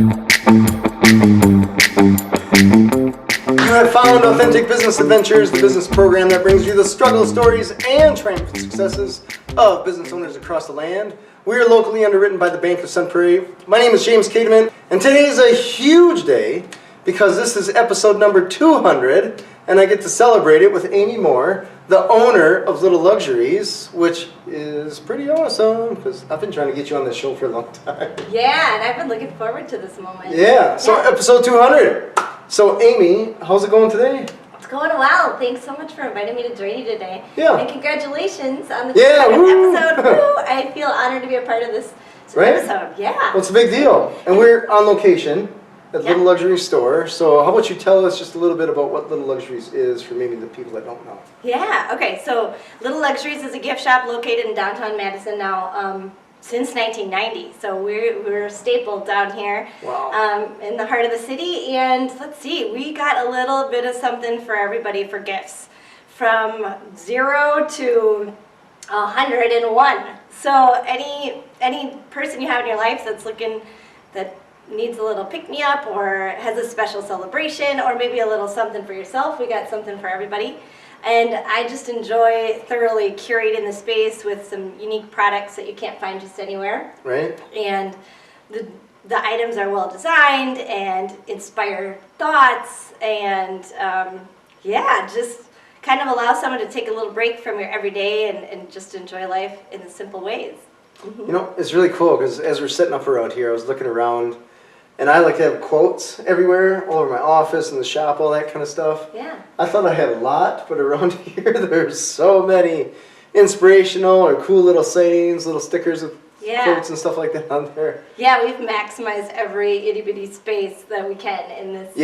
You have found Authentic Business Adventures, the business program that brings you the struggle stories and triumphant successes of business owners across the land. We are locally underwritten by the Bank of Sun Prairie. My name is James Cademan, and today is a huge day because this is episode number 200, and I get to celebrate it with Amy Moore, the owner of Little Luxuries, which is pretty awesome because I've been trying to get you on this show for a long time. Yeah, and I've been looking forward to this moment. Yeah, so episode 200. So Amy, how's it going today? It's going well. Thanks so much for inviting me to join you today. Yeah. And congratulations on the 200th episode. Woo! I feel honored to be a part of this episode. Yeah. Well, it's a big deal. And we're on location at Little Luxuries store. So how about you tell us just a little bit about what Little Luxuries is for maybe the people that don't know. Yeah, okay. So Little Luxuries is a gift shop located in downtown Madison now since 1990. So we're stapled down here in the heart of the city. And let's see, we got a little bit of something for everybody for gifts. From 0 to 101. So any person you have in your life that needs a little pick-me-up or has a special celebration or maybe a little something for yourself, we got something for everybody. And I just enjoy thoroughly curating the space with some unique products that you can't find just anywhere. Right. And the items are well designed and inspire thoughts and just kind of allow someone to take a little break from your everyday and just enjoy life in the simple ways. Mm-hmm. You know, it's really cool because as we're setting up around here, I was looking around and I like to have quotes everywhere, all over my office and the shop, all that kind of stuff. Yeah. I thought I had a lot, but around here there's so many inspirational or cool little sayings, little stickers with quotes and stuff like that on there. Yeah, we've maximized every itty-bitty space that we can in this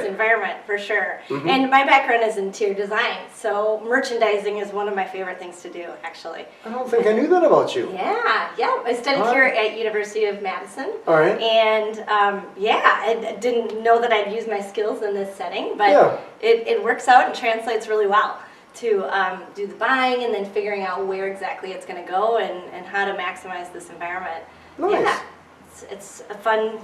environment, for sure. Mm-hmm. And my background is interior design, so merchandising is one of my favorite things to do, actually. I don't think I knew that about you. Yeah. I studied here at University of Madison. All right. And I didn't know that I'd use my skills in this setting, but it works out and translates really well to do the buying and then figuring out where exactly it's going to go and how to maximize this environment. Nice. Yeah, it's a fun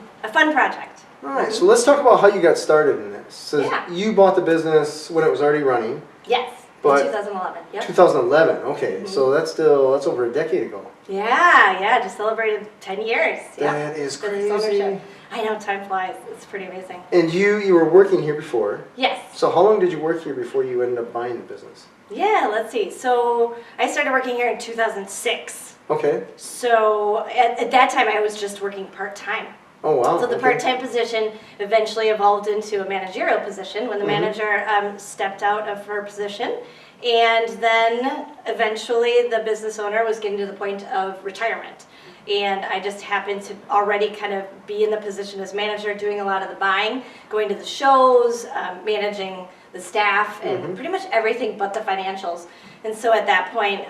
project. All right, so let's talk about how you got started in this. So you bought the business when it was already running. Yes, in 2011. Yep. 2011, okay. So that's over a decade ago. Yeah, just celebrated 10 years. That is crazy. I know, time flies. It's pretty amazing. And you were working here before? Yes. So how long did you work here before you ended up buying the business? Yeah, let's see. So I started working here in 2006. Okay. So at that time I was just working part-time. Oh, wow. So the part-time position eventually evolved into a managerial position when the manager stepped out of her position. And then eventually the business owner was getting to the point of retirement. And I just happened to already kind of be in the position as manager, doing a lot of the buying, going to the shows, managing the staff, and pretty much everything but the financials. And so at that point,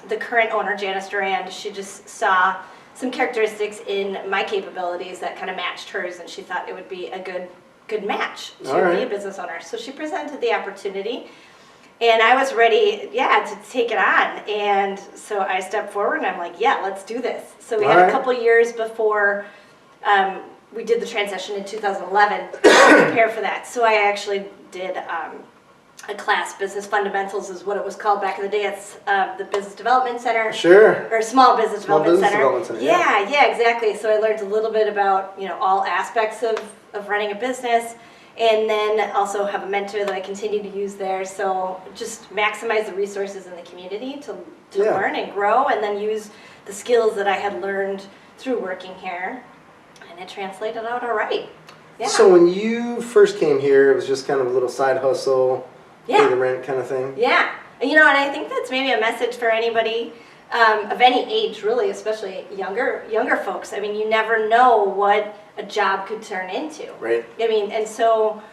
the current owner, Janice Durand, she just saw some characteristics in my capabilities that kind of matched hers, and she thought it would be a good match to be a business owner. So she presented the opportunity. And I was ready, to take it on. And so I stepped forward and I'm like, let's do this. So we had a couple years before we did the transition in 2011 to prepare for that. So I actually did a class, Business Fundamentals is what it was called back in the day. It's the Business Development Center. Sure. Or Small Business Development Center. Development Center. Yeah, exactly. So I learned a little bit about, all aspects of running a business. And then also have a mentor that I continue to use there. So just maximize the resources in the community to learn and grow, and then use the skills that I had learned through working here. And it translated out all right. Yeah. So when you first came here, it was just kind of a little side hustle, pay the rent kind of thing? Yeah. And I think that's maybe a message for anybody of any age, really, especially younger folks. I mean, you never know what a job could turn into. Right. I mean, and so,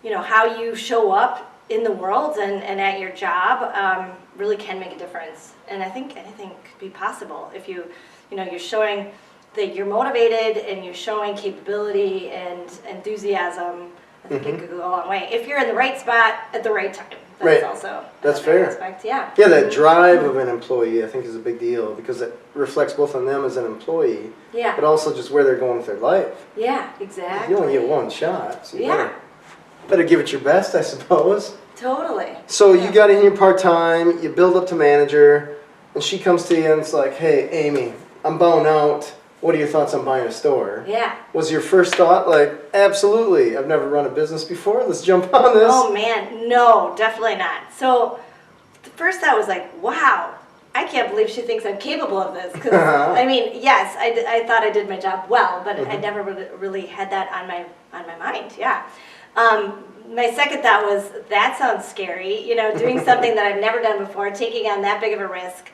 how you show up in the world and at your job really can make a difference. And I think anything could be possible if you're showing that you're motivated and you're showing capability and enthusiasm. I think it could go a long way if you're in the right spot at the right time. Right. also That's another fair. aspect. Yeah. Yeah, that drive of an employee, I think, is a big deal because it reflects both on them as an employee, Yeah. but also just where they're going with their life. Yeah, exactly. You only get one shot, so you Yeah. better give it your best, I suppose. Totally. So Yeah. you got in here part-time, you build up to manager, and she comes to you and it's like, hey, Amy, I'm bowing out. What are your thoughts on buying a store? Yeah. Was your first thought like, absolutely, I've never run a business before, let's jump on this? Oh man, no, definitely not. So the first thought was like, wow, I can't believe she thinks I'm capable of this. Because I mean, yes, I thought I did my job well, but I never really had that on my mind. Yeah. My second thought was, that sounds scary. You know, doing something that I've never done before, taking on that big of a risk.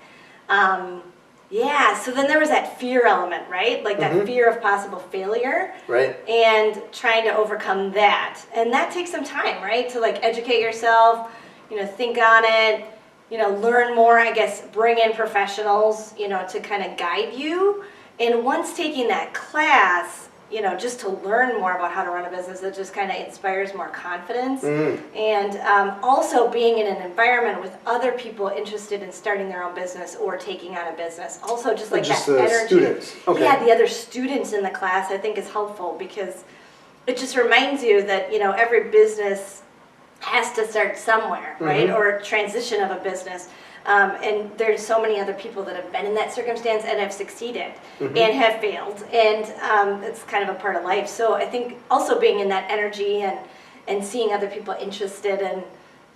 Yeah, so then there was that fear element, right? Like that fear of possible failure. Right. And trying to overcome that. And that takes some time, right? To like educate yourself, you know, think on it, you know, learn more, I guess, bring in professionals, you know, to kind of guide you. And once taking that class, you know, just to learn more about how to run a business, it just kind of inspires more confidence. And also being in an environment with other people interested in starting their own business or taking on a business. Also just like just that the energy. students. Okay. Yeah, the other students in the class I think is helpful because it just reminds you that, you know, every business has to start somewhere, right? Or transition of a business. And there's so many other people that have been in that circumstance and have succeeded and have failed. And it's kind of a part of life. So I think also being in that energy and seeing other people interested and,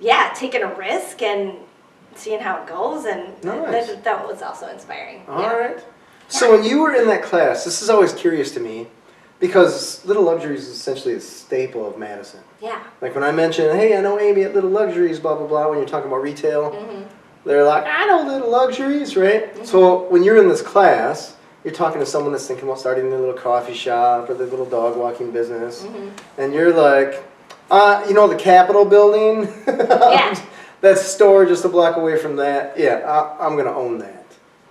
yeah, taking a risk and seeing how it goes. And Nice. that was also inspiring. All right. So when you were in that class, this is always curious to me because Little Luxuries is essentially a staple of Madison. Yeah. Like when I mention, hey, I know Amy at Little Luxuries, blah, blah, blah, when you're talking about retail. They're like, I know Little Luxuries, right? So when you're in this class, you're talking to someone that's thinking about starting their little coffee shop or their little dog walking business. And you're like, you know the Capitol building? Yeah. That store just a block away from that. Yeah, I'm going to own that.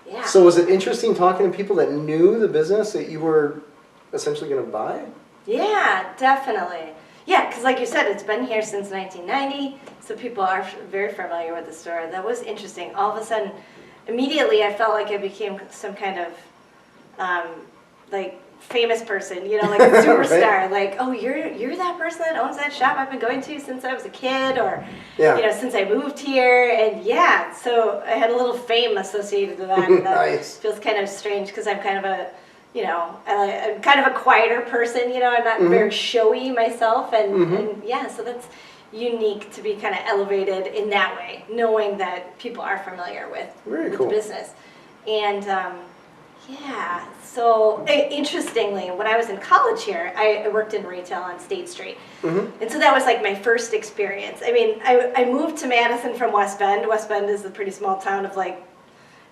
Yeah. So was it interesting talking to people that knew the business that you were essentially going to buy? Yeah, definitely. Yeah, because like you said, it's been here since 1990, so people are very familiar with the store. That was interesting. All of a sudden, immediately I felt like I became some kind of, like, famous person, you know, like a superstar. Right. Like, oh, you're that person that owns that shop I've been going to since I was a kid, or, Yeah. you know, since I moved here. And yeah, so I had a little fame associated with that. And that Nice. feels kind of strange because I'm kind of a, you know, I'm kind of a quieter person, you know, I'm not very showy myself, and yeah, so that's unique to be kind of elevated in that way, knowing that people are familiar with cool. the business. And yeah, so interestingly, when I was in college here, I worked in retail on State Street. And so that was like my first experience. I mean, I moved to Madison from West Bend. West Bend is a pretty small town of like,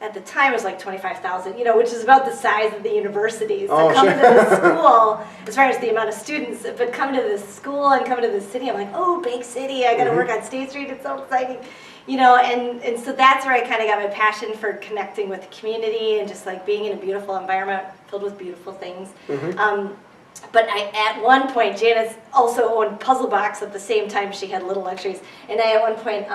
at the time it was like 25,000, you know, which is about the size of the university. So come to this school, as far as the amount of students, but come to this school and come to this city, I'm like, oh, big city, I got to work on State Street, it's so exciting. You know, and so that's where I kind of got my passion for connecting with the community and just like being in a beautiful environment filled with beautiful things. But at one point, Janice also owned Puzzle Box at the same time she had Little Luxuries. And I, at one point,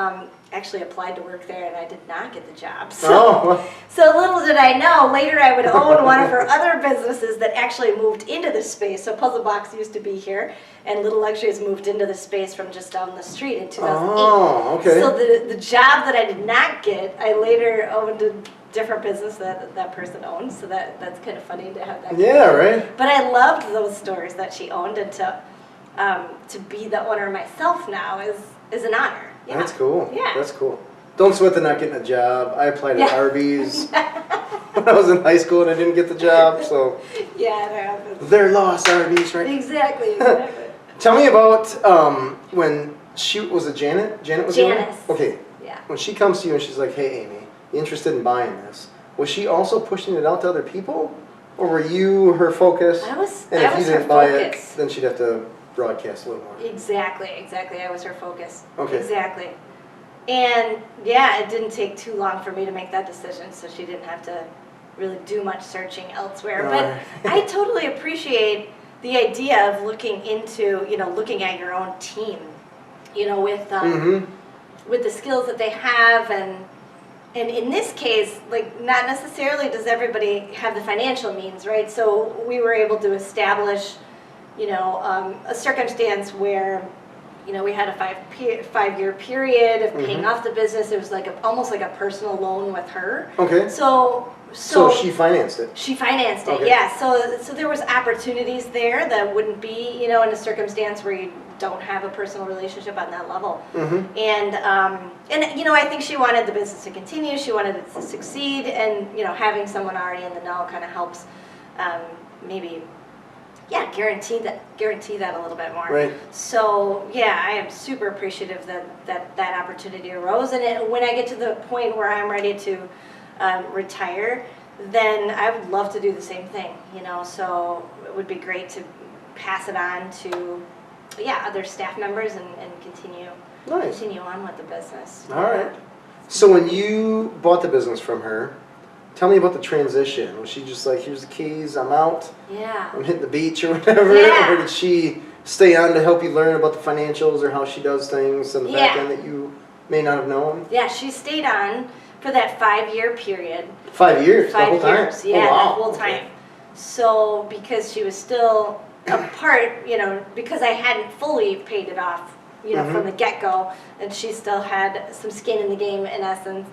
actually applied to work there, and I did not get the job. So, so little did I know, later I would own one of her other businesses that actually moved into this space. So Puzzle Box used to be here, and Little Luxuries moved into the space from just down the street in 2008. Oh, okay. So the job that I did not get, I later owned a different business that person owned, so that's kind of funny to have that. Yeah, right. But I loved those stores that she owned, and to be the owner myself now is an honor. Yeah. That's cool. Yeah. That's cool. Don't sweat the not getting a job. I applied at Arby's when I was in high school and I didn't get the job, so. Yeah, that happens. They're lost, Arby's, right? Exactly. Tell me about when was it Janet? Janet was the owner? Janice. Okay. Yeah. When she comes to you and she's like, hey, Amy, you interested in buying this? Was she also pushing it out to other people? Or were you her focus? I was And if her you didn't buy focus. it, then she'd have to broadcast a little more. Exactly. I was her focus. Okay. Exactly. And yeah, it didn't take too long for me to make that decision, so she didn't have to really do much searching elsewhere. But I totally appreciate the idea of looking into, you know, looking at your own team, you know, with with the skills that they have, and in this case, like, not necessarily does everybody have the financial means, right? So we were able to establish, a circumstance where, we had a 5-year period of paying off the business. It was like almost like a personal loan with her. Okay. So she financed it. She financed it, Okay. yeah. So there was opportunities there that wouldn't be, in a circumstance where you don't have a personal relationship on that level. And I think she wanted the business to continue. She wanted it to succeed, and having someone already in the know kind of helps, maybe, guarantee that a little bit more. Right. So I am super appreciative that opportunity arose, and when I get to the point where I'm ready to retire, then I would love to do the same thing. So it would be great to pass it on to other staff members and continue on with the business. All right. So when you bought the business from her, tell me about the transition. Was she just like, here's the keys, I'm out, I'm hitting the beach or whatever? Or did she stay on to help you learn about the financials or how she does things on the back end that you may not have known? Yeah, she stayed on for that 5-year period. 5 years? 5 the whole time? years, yeah, the whole time. So because she was still a part, because I hadn't fully paid it off, from the get-go, and she still had some skin in the game in essence.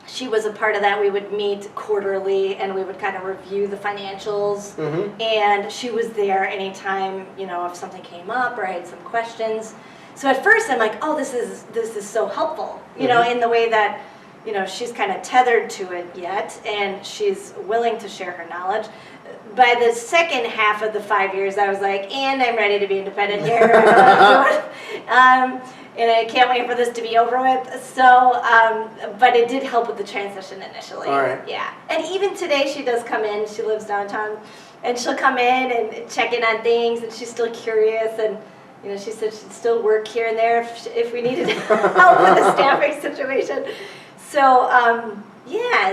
She was a part of that. We would meet quarterly, and we would kind of review the financials. And she was there anytime, if something came up or I had some questions. So at first I'm like, oh, this is so helpful, in the way that, she's kind of tethered to it yet, and she's willing to share her knowledge. By the second half of the 5 years, I was like, and I'm ready to be independent here. I know what I'm doing. And I can't wait for this to be over with. So, but it did help with the transition initially. All right. Yeah. And even today, she does come in. She lives downtown, and she'll come in and check in on things, and she's still curious. And she said she'd still work here and there if we needed help with the staffing situation. So,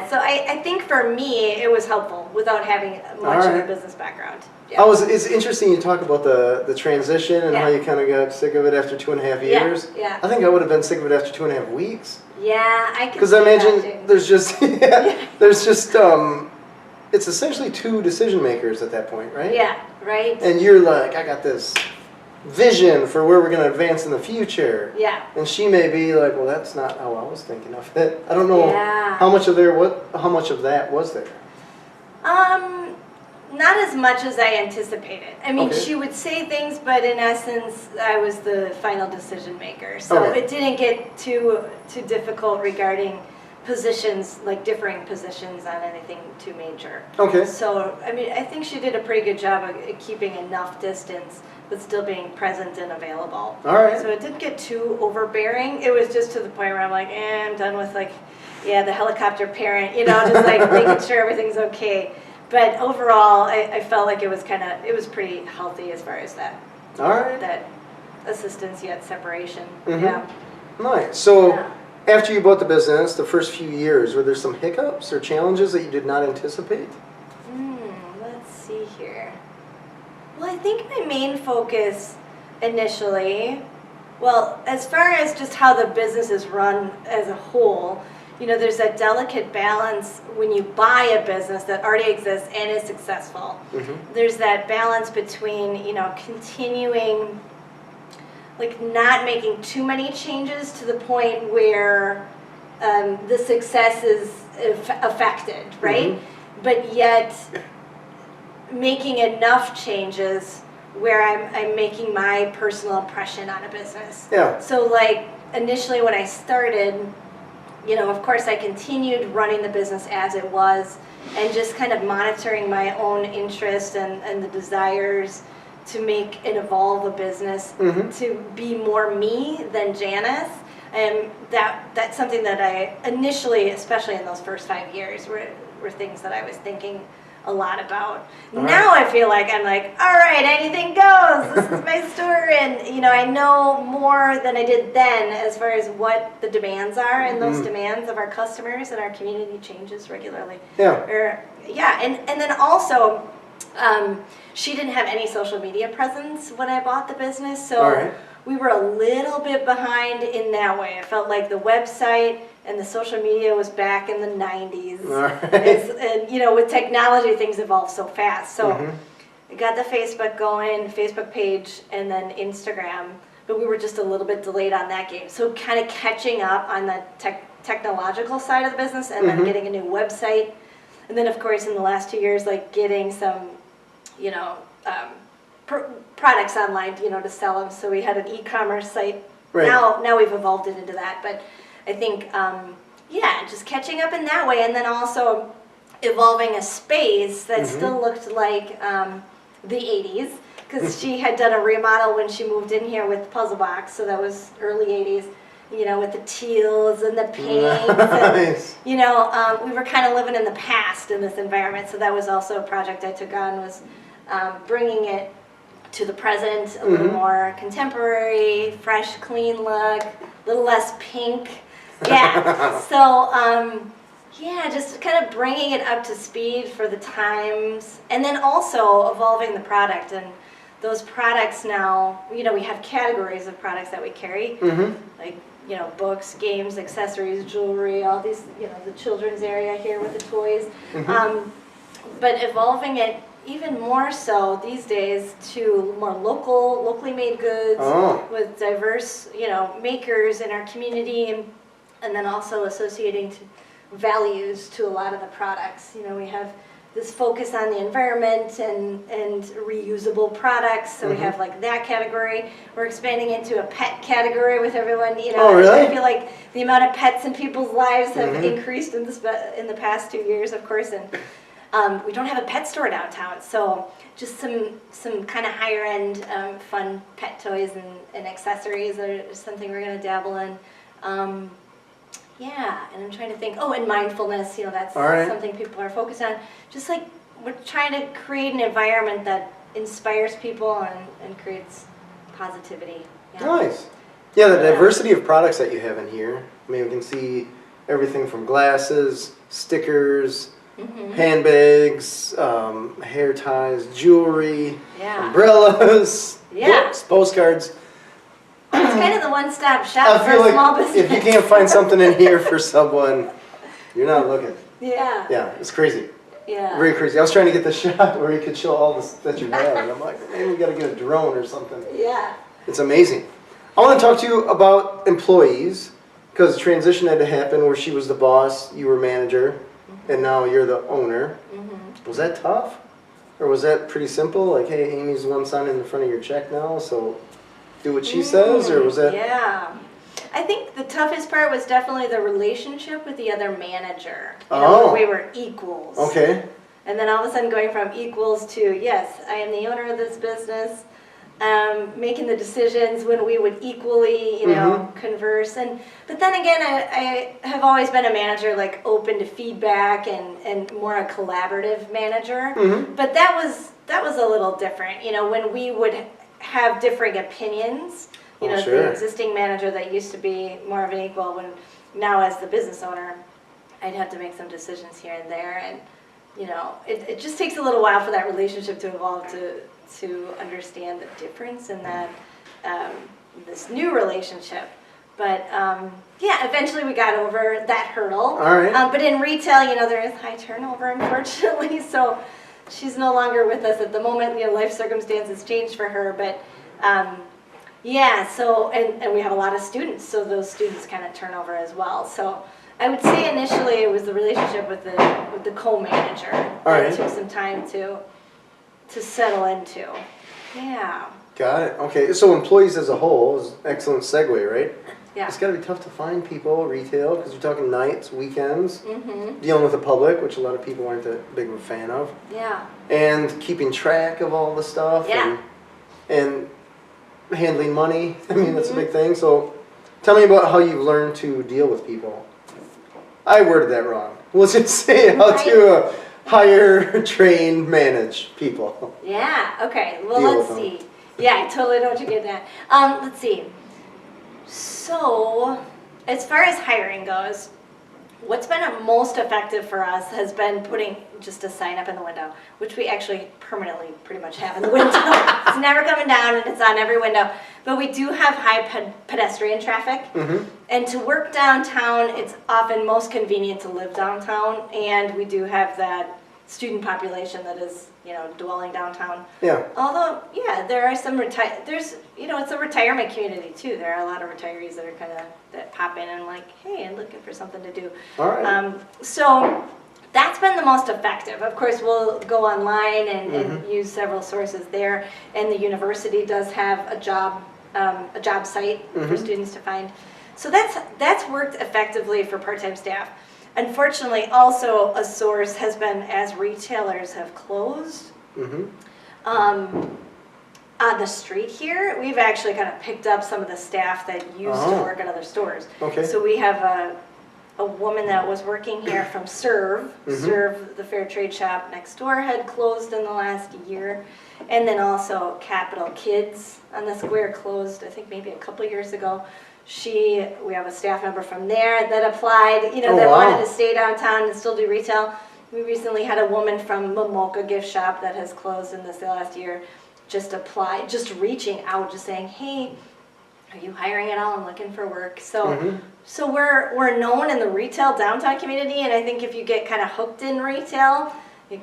so I think for me, it was helpful without having much of a business background. Yeah. It's interesting you talk about the transition and how you kind of got sick of it after 2.5 years. Yeah. I think I would have been sick of it after 2.5 weeks. Yeah, I can. Because I imagine there's just, it's essentially 2 decision makers at that point, right? Yeah, right. And you're like, I got this vision for where we're going to advance in the future. Yeah. And she may be like, well, that's not how I was thinking of it. I don't know how much of that was there. Not as much as I anticipated. I mean, she would say things, but in essence, I was the final decision maker. So it didn't get too difficult regarding positions, like differing positions on anything too major. Okay. So, I mean, I think she did a pretty good job of keeping enough distance, but still being present and available. All right. So it didn't get too overbearing. It was just to the point where I'm like, I'm done with the helicopter parent, just like making sure everything's okay. But overall, I felt like it was pretty healthy as far as that. All right. That assistance yet separation. Mm-hmm. Yeah. Nice. So after you bought the business, the first few years, were there some hiccups or challenges that you did not anticipate? Let's see here. Well, I think my main focus initially, as far as just how the business is run as a whole, there's that delicate balance when you buy a business that already exists and is successful. There's that balance between, continuing, not making too many changes to the point where the success is affected, right? But yet making enough changes where I'm making my personal impression on a business. Yeah. So initially when I started, of course I continued running the business as it was and just kind of monitoring my own interest and the desires to make and evolve a business to be more me than Janice. And that's something that I initially, especially in those first 5 years, were things that I was thinking a lot about. Now I feel like I'm like, all right, anything goes. This is my story. And, I know more than I did then as far as what the demands are, and those demands of our customers and our community changes regularly. Yeah. And then also, She didn't have any social media presence when I bought the business, so All right. we were a little bit behind in that way. I felt like the website and the social media was back in the 90s. All right. And you know, with technology, things evolve so fast. So Mhm. I got the Facebook going, Facebook page, and then Instagram, but we were just a little bit delayed on that game. So kind of catching up on the technological side of the business, and then getting a new website. And then, of course, in the last 2 years, like getting some, you know, products online, you know, to sell them. So we had an e-commerce site. Right. Now we've evolved it into that. But I think, yeah, just catching up in that way, and then also evolving a space that still looked like the 80s, because she had done a remodel when she moved in here with Puzzle Box, so that was early 80s. You know, with the teals and the pinks. Nice. And, you know, we were kind of living in the past in this environment, so that was also a project I took on, was bringing it to the present, a little more contemporary, fresh, clean look, a little less pink. Yeah. So, yeah, just kind of bringing it up to speed for the times, and then also evolving the product. And those products now, you know, we have categories of products that we carry, like, you know, books, games, accessories, jewelry, all these, you know, the children's area here with the toys. But evolving it even more so these days to more locally made goods with diverse, you know, makers in our community, and then also associating values to a lot of the products. You know, we have this focus on the environment and reusable products, so we have like that category. We're expanding into a pet category with everyone. You know, Oh, really? I feel like the amount of pets in people's lives have increased in the past 2 years, of course, and we don't have a pet store downtown, so just some kind of higher end fun pet toys and accessories are something we're going to dabble in. Yeah, and I'm trying to think, and mindfulness, you know, that's something people are focused on. Just like we're trying to create an environment that inspires people and creates positivity. Yeah. Nice. Yeah, the diversity of products that you have in here. I mean, we can see everything from glasses, stickers, handbags, hair ties, jewelry, umbrellas, books, postcards. It's kind of the one-stop shop for I feel a small like business. if you can't find something in here for someone, you're not looking. Yeah. Yeah, it's crazy. Yeah. Very crazy. I was trying to get the shot where you could show all this that you have, and I'm like, maybe we got to get a drone or something. Yeah. It's amazing. I want to talk to you about employees, because the transition had to happen where she was the boss, you were manager, and now you're the owner. Was that tough? Or was that pretty simple? Like, hey, Amy's the one signing in front of your check now, so do what she says? Or was that... Yeah. I think the toughest part was definitely the relationship with the other manager. You know, we were equals. Okay. And then all of a sudden going from equals to, yes, I am the owner of this business, making the decisions when we would equally, you know, converse. But then again, I have always been a manager, like, open to feedback and more a collaborative manager. But that was a little different, you know, when we would have differing opinions. You know, the existing manager that used to be more of an equal, when now as the business owner, I'd have to make some decisions here and there, and you know, it just takes a little while for that relationship to evolve to understand the difference in that this new relationship. But yeah, eventually we got over that hurdle. All right. But in retail, you know, there is high turnover, unfortunately, so she's no longer with us at the moment. You know, life circumstances changed for her, but. Yeah, so, and we have a lot of students, so those students kind of turn over as well. So I would say initially it was the relationship with the co-manager that took some time to settle into. Yeah. Got it. Okay, so employees as a whole is an excellent segue, right? Yeah. It's got to be tough to find people, retail, because you're talking nights, weekends, dealing with the public, which a lot of people aren't that big of a fan of. Yeah. And keeping track of all the stuff. Yeah. And handling money. I mean, that's a big thing. So tell me about how you've learned to deal with people. I worded that wrong. Let's just say how to hire, train, manage people. Yeah, okay. Well, let's see. Yeah, I totally know what you're getting at. Let's see. So, as far as hiring goes, What's been most effective for us has been putting just a sign up in the window, which we actually permanently pretty much have in the window. It's never coming down and it's on every window. But we do have high pedestrian traffic. And to work downtown, it's often most convenient to live downtown. And we do have that student population that is, dwelling downtown. Yeah. Although, yeah, there are some it's a retirement community too. There are a lot of retirees that are that pop in and like, hey, I'm looking for something to do. All right. So that's been the most effective. Of course, we'll go online and use several sources there. And the university does have a job site for students to find. So that's worked effectively for part-time staff. Unfortunately, also a source has been as retailers have closed. On the street here, we've actually kind of picked up some of the staff that used to work at other stores. Okay. So we have a woman that was working here from Serve. Serve, the fair trade shop next door, had closed in the last year. And then also Capital Kids on the square closed, I think maybe a couple years ago. We have a staff member from there that applied, that wanted to stay downtown and still do retail. We recently had a woman from Momoka gift shop that has closed in this last year, just reaching out, just saying, hey, are you hiring at all? I'm looking for work. So so we're known in the retail downtown community, and I think if you get kind of hooked in retail, you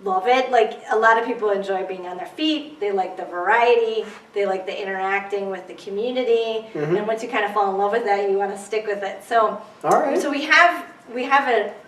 love it. Like, a lot of people enjoy being on their feet. They like the variety. They like the interacting with the community. And once you kind of fall in love with that, you want to stick with it. So, all right. So we have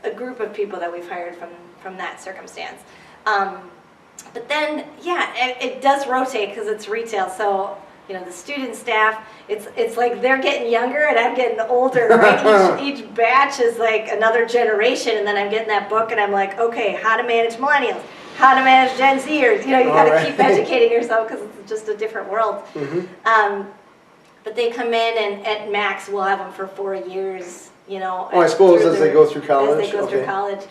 a group of people that we've hired from that circumstance. But then, yeah, it does rotate because it's retail. So, the student staff, it's like they're getting younger and I'm getting older, right? Each batch is like another generation, and then I'm getting that book and I'm like, okay, how to manage millennials, how to manage Gen Zers. You got to keep educating yourself because it's just a different world. But they come in, and at max we'll have them for 4 years. I suppose as they go through college. As they go through college,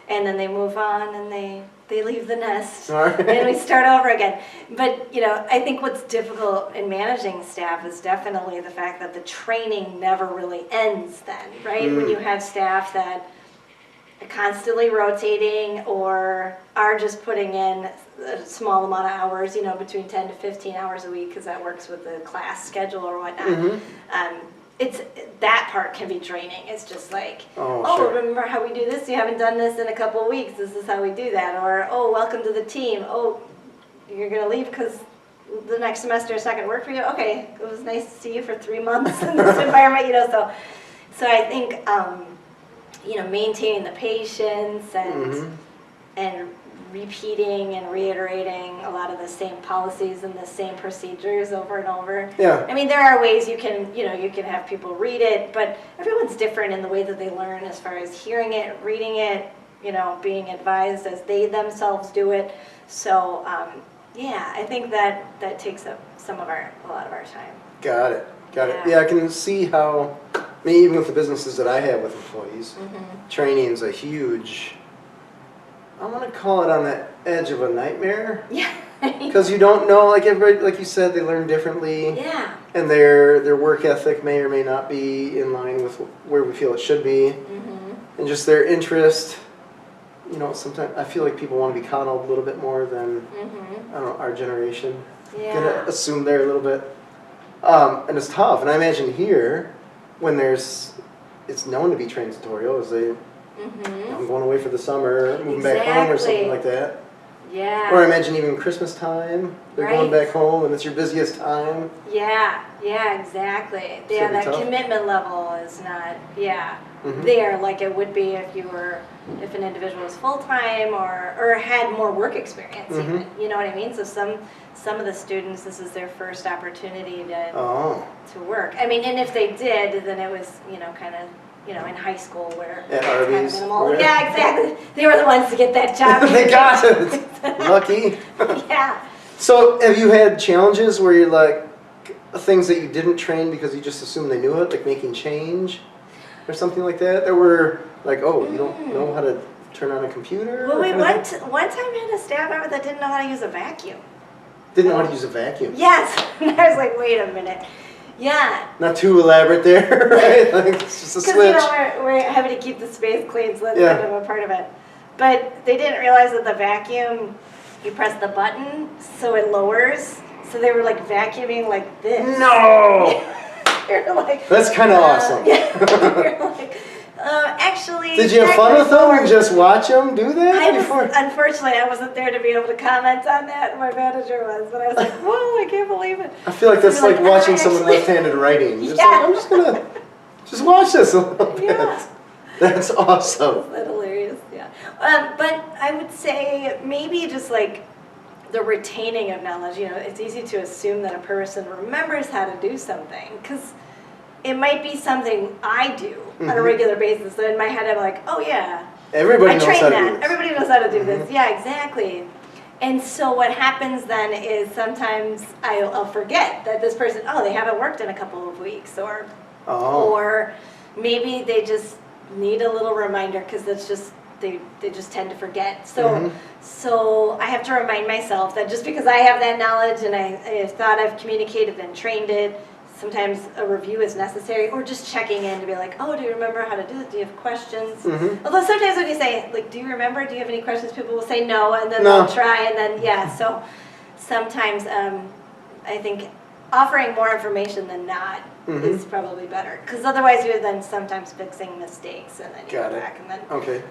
and then they move on and they leave the nest, right. And we start over again. But, I think what's difficult in managing staff is definitely the fact that the training never really ends then, right? When you have staff that are constantly rotating or are just putting in a small amount of hours, between 10 to 15 hours a week, because that works with the class schedule or whatnot. It's that part can be draining. It's just like, sure. Remember how we do this? You haven't done this in a couple of weeks. This is how we do that. Or, welcome to the team. You're going to leave because the next semester it's not going to work for you. Okay, it was nice to see you for 3 months in this environment. So I think maintaining the patience and repeating and reiterating a lot of the same policies and the same procedures over and over. Yeah. I mean, there are ways you can have people read it, but everyone's different in the way that they learn as far as hearing it, reading it, being advised as they themselves do it. So, I think that takes up a lot of our time. Got it. Yeah, I can see how, even with the businesses that I have with employees, training is a huge, I want to call it on the edge of a nightmare. Yeah. Because you don't know, like everybody, like you said, they learn differently. Yeah. And their work ethic may or may not be in line with where we feel it should be. And just their interest, sometimes I feel like people want to be coddled a little bit more than, I don't know, our generation. Yeah. Gonna assume there a little bit. And it's tough. And I imagine here, when it's known to be transitorial, as they, I'm going away for the summer, moving back home or something like that. Yeah. Or I imagine even Christmas time, they're going back home and it's your busiest time. Yeah, exactly. Yeah, that commitment level is not, there like it would be if an individual was full-time or had more work experience even, you know what I mean? So some of the students, this is their first opportunity to work. I mean, and if they did, then it was, kind of, in high school where at Arby's. Yeah, exactly. They were the ones to get that job. They got it. Lucky. Yeah. So have you had challenges where you're like, things that you didn't train because you just assumed they knew it, like making change or something like that? That were like, you don't know how to turn on a computer? Well, one time had a staff member that didn't know how to use a vacuum. Didn't know how to use a vacuum? Yes. And I was like, wait a minute. Yeah. Not too elaborate there, right? Like it's just a Because, switch. we're having to keep the space clean, so that's Yeah. kind of a part of it. But they didn't realize that the vacuum, you press the button, so it lowers. So they were like vacuuming like this. No! You're like, That's kind of awesome. Yeah. You're like, actually. Did you have fun with them and just watch them do that before? Unfortunately, I wasn't there to be able to comment on that. My manager was, but I was like, whoa, I can't believe it. I feel like that's So like you're watching someone actually- left-handed writing. Just Yeah. like, I'm just gonna just watch this a little bit. Yeah. That's awesome. That's hilarious, yeah. But I would say maybe just like the retaining of knowledge. It's easy to assume that a person remembers how to do something because it might be something I do on a regular basis. So in my head, I'm like, oh yeah, Everybody I knows trained how to that. do this. Everybody knows how to do this. Yeah, exactly. And so what happens then is sometimes I'll forget that this person, they haven't worked in a couple of weeks, or maybe they just need a little reminder because it's just they just tend to forget. So I have to remind myself that just because I have that knowledge and I thought I've communicated and trained it, sometimes a review is necessary, or just checking in to be like, oh, do you remember how to do it? Do you have questions? Although sometimes when you say, like, do you remember? Do you have any questions? People will say no, and then they'll try, and then, so sometimes I think offering more information than not is probably better, because otherwise you're then sometimes fixing mistakes, and then you go back, and then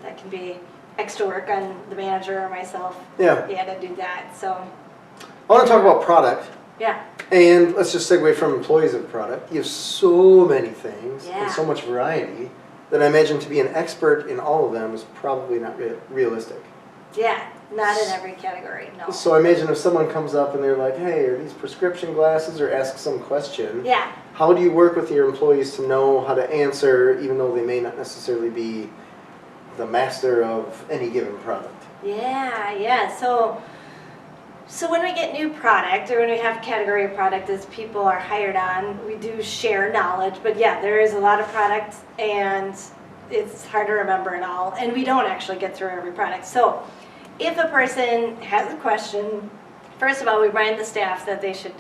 that can be extra work on the manager or myself. Yeah. To do that, so. I want to talk about product. Yeah. And let's just segue from employees of product. You have so many things and so much variety that I imagine to be an expert in all of them is probably not realistic. Yeah, not in every category, no. So I imagine if someone comes up and they're like, hey, are these prescription glasses, or ask some question, how do you work with your employees to know how to answer, even though they may not necessarily be the master of any given product? Yeah. So when we get new product, or when we have category of product as people are hired on, we do share knowledge. But there is a lot of product, and it's hard to remember it all. And we don't actually get through every product. So if a person has a question, first of all, we remind the staff that they should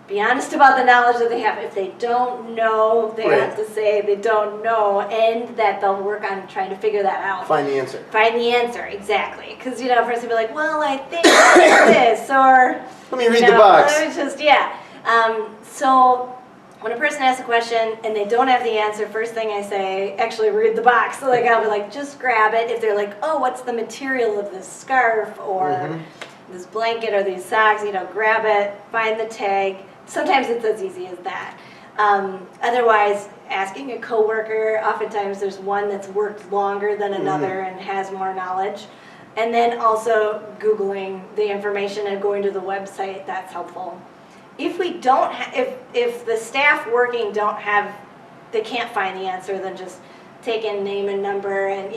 be honest about the knowledge that they have. If they don't know, they have to say they don't know, and that they'll work on trying to figure that out. Find the answer. Find the answer, exactly. Because, a person will be like, well, I think it's this, or... Let me read the box. Let me just, so when a person asks a question and they don't have the answer, first thing I say, actually read the box. So I'll be like, just grab it. If they're like, oh, what's the material of this scarf, or this blanket, or these socks, grab it, find the tag. Sometimes it's as easy as that. Otherwise, asking a coworker, oftentimes there's one that's worked longer than another and has more knowledge. And then also Googling the information and going to the website, that's helpful. If we don't, if the staff working they can't find the answer, then just take in name and number, and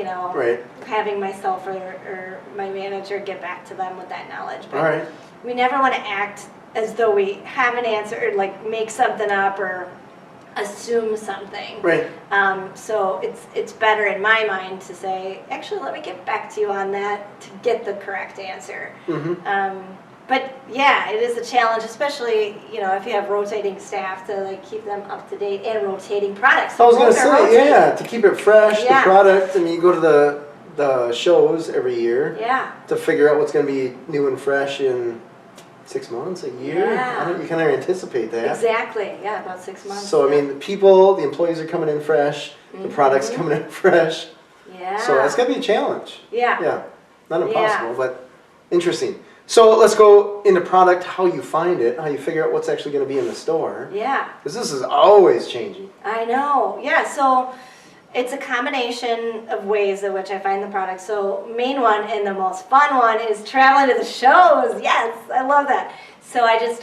having myself or my manager get back to them with that knowledge. But we never want to act as though we have an answer, or like make something up or assume something. So it's better in my mind to say, actually, let me get back to you on that to get the correct answer. But it is a challenge, especially if you have rotating staff, to keep them up to date, and rotating products. I was going to say, to keep it fresh, the product. I mean, you go to the shows every year to figure out what's going to be new and fresh in 6 months, a year. You can anticipate that. Exactly. About 6 months. So I mean, the employees are coming in fresh. The product's coming in fresh. So that's got to be a challenge. Not impossible, but interesting. So let's go into product, how you find it, how you figure out what's actually going to be in the store. Because this is always changing. I know. So it's a combination of ways in which I find the product. So main one and the most fun one is traveling to the shows. Yes, I love that. So I just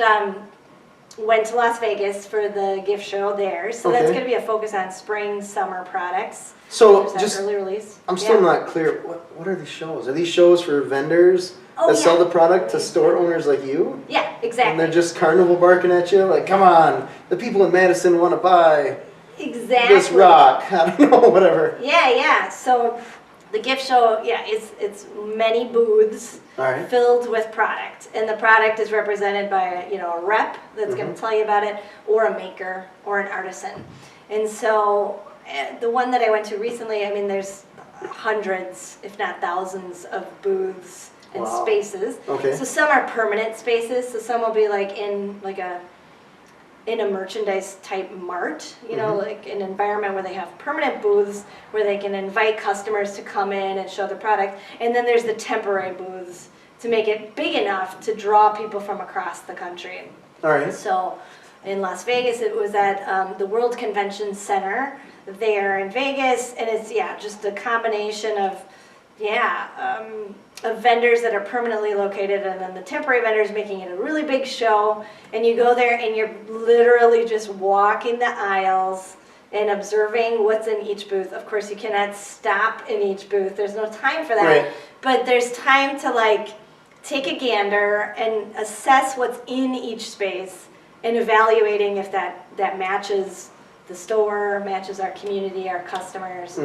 went to Las Vegas for the gift show there. So that's going to be a focus on spring, summer products. So just early release. I'm still not clear. What are these shows? Are these shows for vendors that sell the product to store owners like you? Yeah, exactly. And they're just carnival barking at you like, come on, the people in Madison want to buy this rock. I don't know, whatever. So The gift show, yeah, it's many booths All right. filled with product, and the product is represented by a rep that's going to tell you about it, or a maker, or an artisan. And so the one that I went to recently, I mean, there's hundreds, if not thousands, of booths and Wow. spaces. Okay. So some are permanent spaces, so some will be like in a merchandise type mart, like an environment where they have permanent booths where they can invite customers to come in and show the product. And then there's the temporary booths to make it big enough to draw people from across the country. All right. So in Las Vegas, it was at the World Convention Center there in Vegas, and it's just a combination of vendors that are permanently located, and then the temporary vendors making it a really big show. And you go there and you're literally just walking the aisles and observing what's in each booth. Of course, you cannot stop in each booth. There's no time for that. Right. But there's time to take a gander and assess what's in each space and evaluating if that matches the store, matches our community, our customers.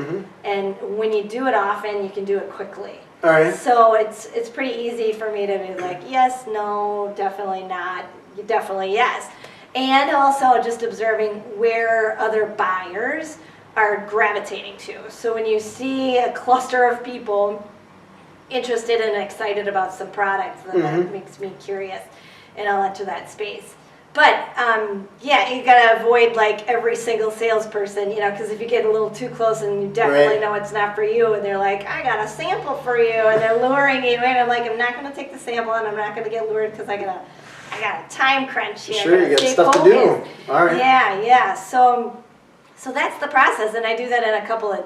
And when you do it often, you can do it quickly. All right. So it's pretty easy for me to be like, yes, no, definitely not, definitely yes. And also just observing where other buyers are gravitating to. So when you see a cluster of people interested and excited about some products, then that makes me curious, and I'll enter that space. But you gotta avoid every single salesperson, because if you get a little too close and you definitely know it's not for you, and they're like, I got a sample for you, and they're luring you in, I'm like, I'm not gonna take the sample, and I'm not gonna get lured because I got a time crunch here. Sure, you got stuff to do. All right. Yeah. So that's the process, and I do that in a couple of,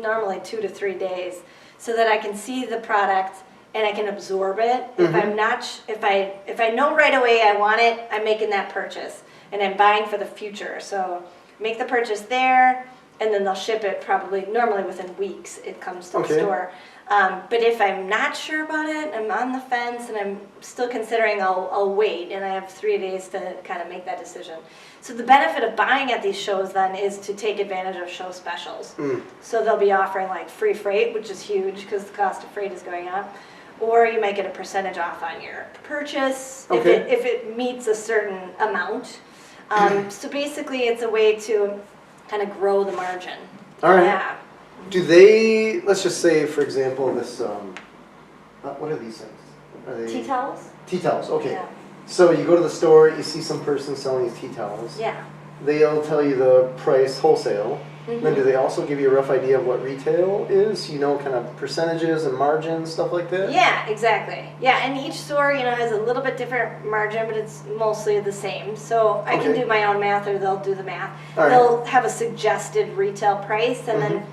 normally 2 to 3 days, so that I can see the product and I can absorb it. If I'm not, if I know right away I want it, I'm making that purchase, and I'm buying for the future. So make the purchase there, and then they'll ship it normally within weeks. It comes to the store. But if I'm not sure about it, I'm on the fence, and I'm still considering, I'll wait, and I have 3 days to kind of make that decision. So the benefit of buying at these shows then is to take advantage of show specials. So they'll be offering free freight, which is huge because the cost of freight is going up. Or you might get a percentage off on your purchase if it meets a certain amount. So basically, it's a way to kind of grow the margin. All right. Yeah. Do they, let's just say, for example, this, what are these things? Are they Tea towels? Tea towels, okay. Yeah. So you go to the store, you see some person selling these tea towels. Yeah. They'll tell you the price wholesale. Then do they also give you a rough idea of what retail is? Kind of percentages and margins, stuff like that? Yeah, exactly. Yeah, and each store, has a little bit different margin, but it's mostly the same. So I can do my own math, or they'll do the math. All right. They'll have a suggested retail price, and then,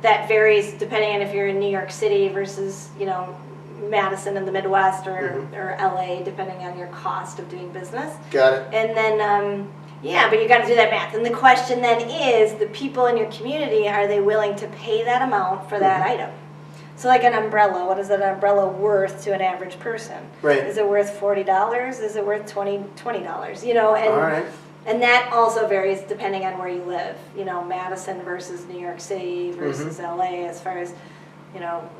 that varies depending on if you're in New York City versus, Madison in the Midwest, or LA, depending on your cost of doing business. Got it. And then, but you got to do that math. And the question then is, the people in your community, are they willing to pay that amount for that item? So like an umbrella, what is an umbrella worth to an average person? Right. Is it worth $40? Is it worth $20? And, all right. And that also varies depending on where you live. Madison versus New York City versus LA, as far as,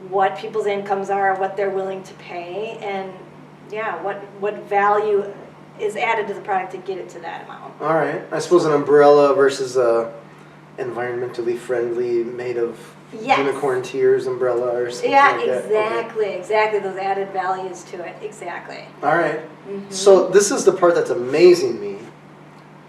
what people's incomes are, what they're willing to pay, and what value is added to the product to get it to that amount. All right. I suppose an umbrella versus a environmentally friendly, made of unicorn tears umbrella or something like that. Exactly. Those added values to it. Exactly. All right. So this is the part that's amazing me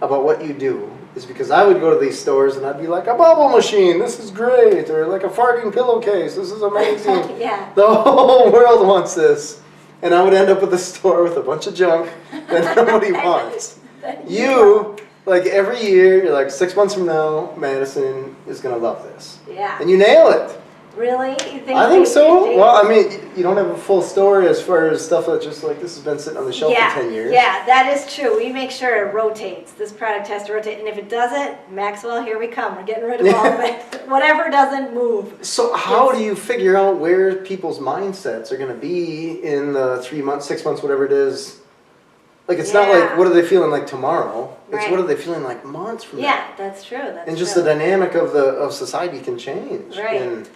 about what you do, is because I would go to these stores and I'd be like, a bubble machine, this is great, or like a farting pillowcase, this is amazing. Yeah. The whole world wants this. And I would end up with a store with a bunch of junk that nobody wants. You, every year, you're like, 6 months from now, Madison is going to love this. Yeah. And you nail it. Really? You think I think so. Well, I mean, you don't have a full story as far as stuff that's just like, this has been sitting on the shelf for 10 years. Yeah, that is true. We make sure it rotates. This product has to rotate. And if it doesn't, Maxwell, here we come. We're getting rid of all of it. Whatever doesn't move. So how do you figure out where people's mindsets are going to be in the 3 months, 6 months, whatever it is? It's not like, what are they feeling like tomorrow? It's what are they feeling like months from now? Yeah, that's true. And just the dynamic of society can change. Right. And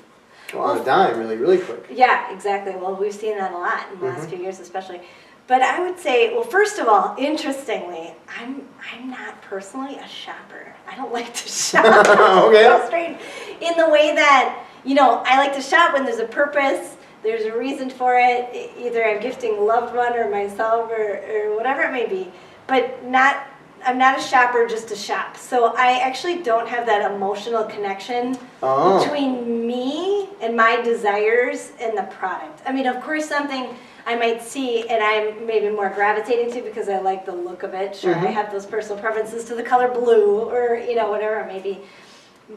Well, on a dime, really quick. Yeah, exactly. Well, we've seen that a lot in the last few years, especially. But I would say, well, first of all, interestingly, I'm not personally a shopper. I don't like to shop. Okay. It's so strange. In the way that, I like to shop when there's a purpose, there's a reason for it. Either I'm gifting a loved one or myself or whatever it may be. But I'm not a shopper just to shop. So I actually don't have that emotional connection between me and my desires and the product. I mean, of course, something I might see and I'm maybe more gravitating to because I like the look of it. Sure, I have those personal preferences to the color blue or, whatever it may be.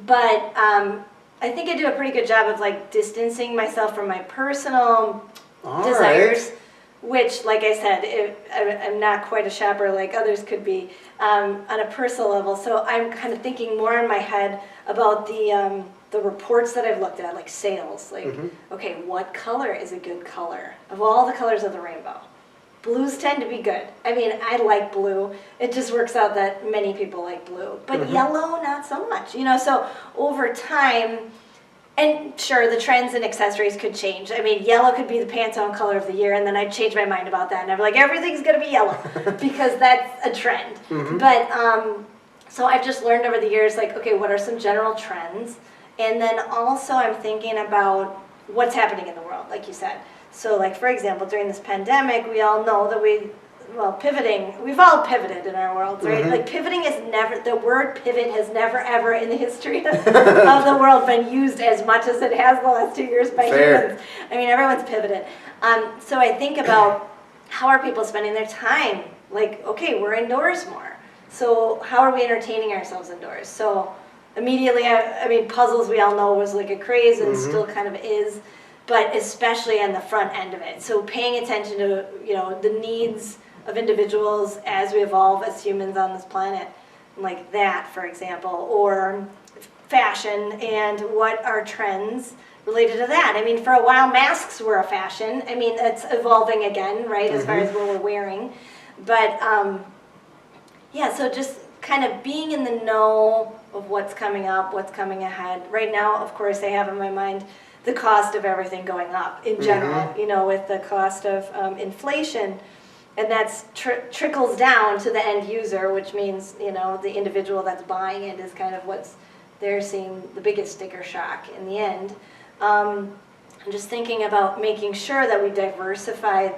But I think I do a pretty good job of like distancing myself from my personal desires. Which, like I said, I'm not quite a shopper like others could be on a personal level. So I'm kind of thinking more in my head about the reports that I've looked at, like sales. Like, okay, what color is a good color? Of all the colors of the rainbow, blues tend to be good. I mean, I like blue. It just works out that many people like blue. But yellow, not so much. So over time... And sure, the trends and accessories could change. I mean, yellow could be the Pantone color of the year, and then I'd change my mind about that. And I'm like, everything's going to be yellow because that's a trend. But so I've just learned over the years, like, okay, what are some general trends? And then also I'm thinking about what's happening in the world, like you said. So, like, for example, during this pandemic, we all know that pivoting, we've all pivoted in our world, right? Like pivoting is never, the word pivot has never ever in the history of the world been used as much as it has the last 2 years by humans. I mean, everyone's pivoted. So I think about how are people spending their time? Like, okay, we're indoors more. So how are we entertaining ourselves indoors? So immediately, I mean, puzzles we all know was like a craze and still kind of is, but especially on the front end of it. So paying attention to, the needs of individuals as we evolve as humans on this planet, like that, for example, or fashion and what are trends related to that. I mean, for a while, masks were a fashion. I mean, it's evolving again, right, as far as what we're wearing. But, yeah, so just kind of being in the know of what's coming up, what's coming ahead. Right now, of course, I have in my mind the cost of everything going up in general, with the cost of inflation. And that's trickles down to the end user, which means, the individual that's buying it is kind of they're seeing the biggest sticker shock in the end. I'm just thinking about making sure that we diversify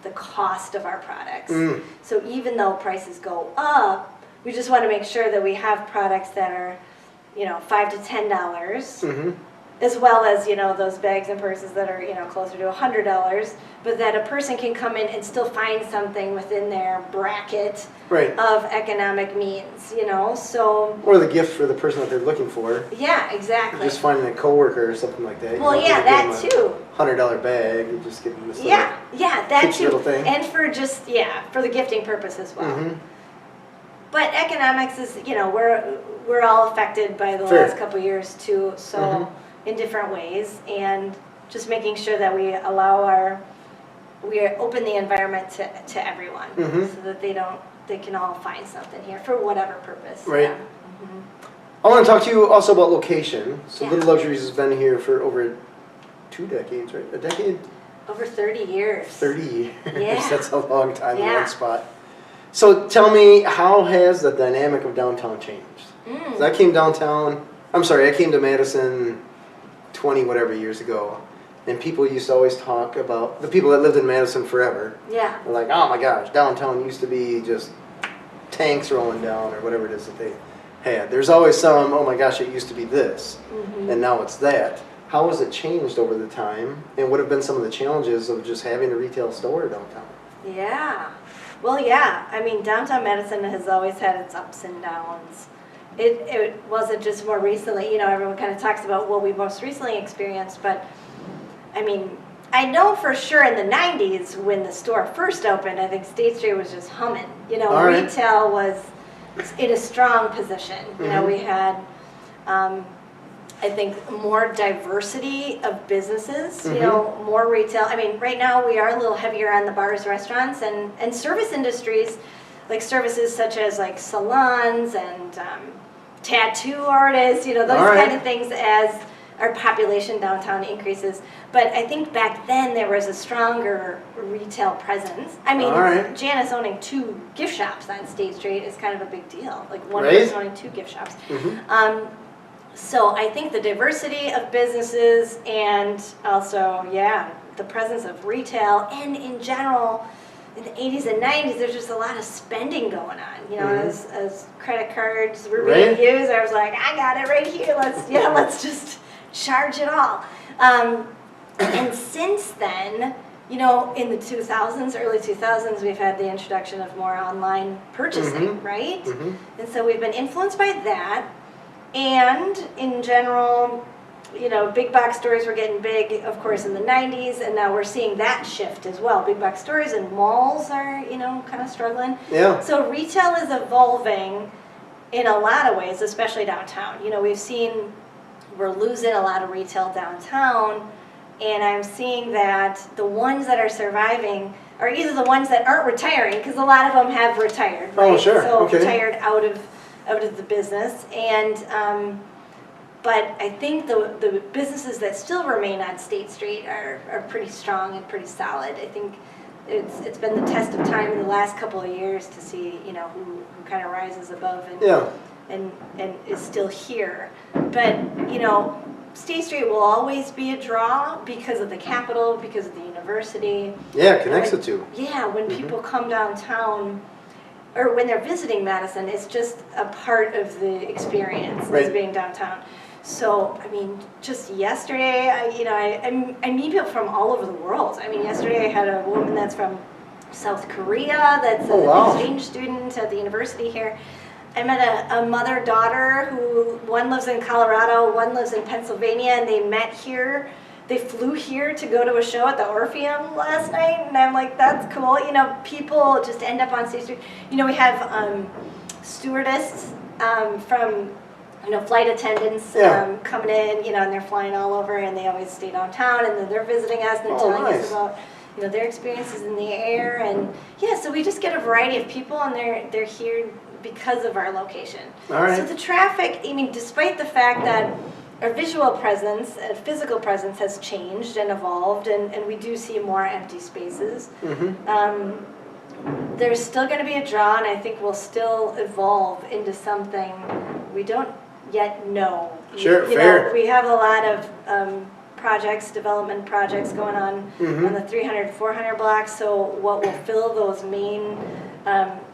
the cost of our products. So even though prices go up, we just want to make sure that we have products that are, $5 to $10. As well as, those bags and purses that are, closer to $100, but that a person can come in and still find something within their bracket of economic means, so... Or the gift for the person that they're looking for. Yeah, exactly. Just finding a coworker or something like that. Well, yeah, that too. $100 bag, you just give them this that too. Little thing. And for just, for the gifting purpose as well. But economics is, we're all affected by the last couple of years too, so... in different ways, and just making sure that we open the environment to everyone, so that they can all find something here for whatever purpose. Right. I want to talk to you also about location. So Little Luxuries has been here for over 2 decades, right? A decade? Over 30 years. 30 years. Yeah. That's a long time in one spot. So tell me, how has the dynamic of downtown changed? 'Cause I came to Madison 20 whatever years ago, and people used to always talk about the people that lived in Madison forever. Yeah. They're like, oh my gosh, downtown used to be just tanks rolling down or whatever it is that they had. There's always some, oh my gosh, it used to be this, and now it's that. How has it changed over the time, and what have been some of the challenges of just having a retail store downtown? Yeah. Well, yeah. I mean, downtown Madison has always had its ups and downs. It wasn't just more recently, everyone kind of talks about what we most recently experienced, but I mean, I know for sure in the 90s when the store first opened, I think State Street was just humming. Retail was in a strong position. We had, I think, more diversity of businesses, more retail. I mean, right now we are a little heavier on the bars, restaurants, and service industries, like services such as like salons and tattoo artists, those kind of things as our population downtown increases. But I think back then there was a stronger retail presence. I mean, Janice owning 2 gift shops on State Street is kind of a big deal. Like one person owning 2 gift shops. So I think the diversity of businesses and also, the presence of retail and in general, in the 80s and 90s, there's just a lot of spending going on. You know, as credit cards were being used, I was like, I got it right here. Let's just charge it all. And since then, you know, in the 2000s, early 2000s, we've had the introduction of more online purchasing, right? And so we've been influenced by that. And in general, you know, big box stores were getting big, of course, in the 90s, and now we're seeing that shift as well. Big box stores and malls are, you know, kind of struggling. Yeah. So retail is evolving in a lot of ways, especially downtown. You know, we're losing a lot of retail downtown, and I'm seeing that the ones that are surviving are either the ones that aren't retiring, because a lot of them have retired, right? Oh, sure. So retired out of the business, and but I think the businesses that still remain on State Street are pretty strong and pretty solid. I think it's been the test of time in the last couple of years to see, you know, who kind of rises above and is still here. But, you know, State Street will always be a draw because of the Capitol, because of the university. Yeah, it connects the two. Yeah, when people come downtown, or when they're visiting Madison, it's just a part of the experience as being downtown. So, I mean, just yesterday, I meet people from all over the world. I mean, yesterday I had a woman that's from South Korea that's an exchange student at the university here. I met a mother-daughter who, one lives in Colorado, one lives in Pennsylvania, and they met here. They flew here to go to a show at the Orpheum last night, and I'm like, that's cool. You know, people just end up on State Street. You know, we have stewardess from, you know, flight attendants coming in, you know, and they're flying all over, and they always stay downtown, and then they're visiting us, and they're telling us about, you know, their experiences in the air, and so we just get a variety of people, and they're here because of our location. So the traffic, I mean, despite the fact that our visual presence, physical presence has changed and evolved, and we do see more empty spaces. There's still going to be a draw, and I think we'll still evolve into something we don't yet know. Sure, you fair. Know, we have a lot of development projects going on the 300, 400 blocks, so what will fill those main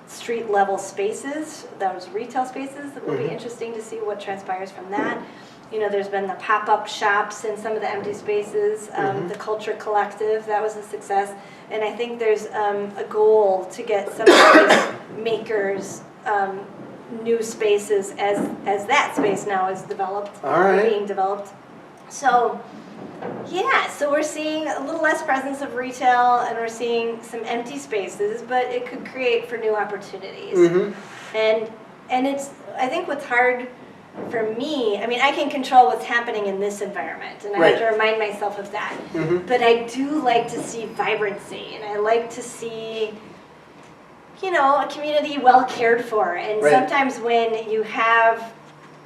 street level spaces, those retail spaces, it will be interesting to see what transpires from that. You know, there's been the pop-up shops in some of the empty spaces, the Culture Collective, that was a success, and I think there's a goal to get some of these makers new spaces as that space now is developed, being developed. So, so we're seeing a little less presence of retail, and we're seeing some empty spaces, but it could create for new opportunities. And it's, I think what's hard for me, I mean, I can control what's happening in this environment, and I have to remind myself of that. But I do like to see vibrancy, and I like to see, you know, a community well cared for. And sometimes when you have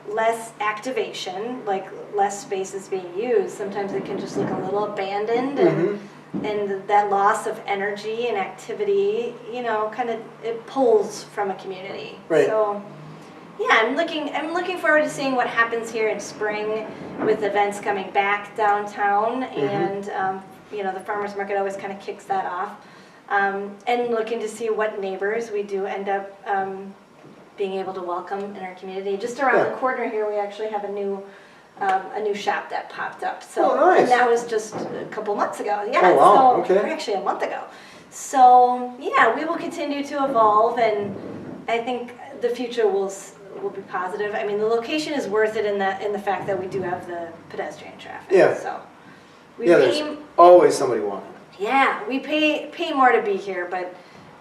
less activation, like less spaces being used, sometimes it can just look a little abandoned, and that loss of energy and activity, you know, kind of, it pulls from a community. So, I'm looking forward to seeing what happens here in spring with events coming back downtown, and you know, the farmers market always kind of kicks that off, and looking to see what neighbors we do end up being able to welcome in our community. Just around the corner here, we actually have a new shop that popped up. So and that was just a couple months ago. Or actually a month ago. So we will continue to evolve, and I think the future will be positive. I mean, the location is worth it in the fact that we do have the pedestrian traffic. So there's always somebody walking. We pay more to be here, but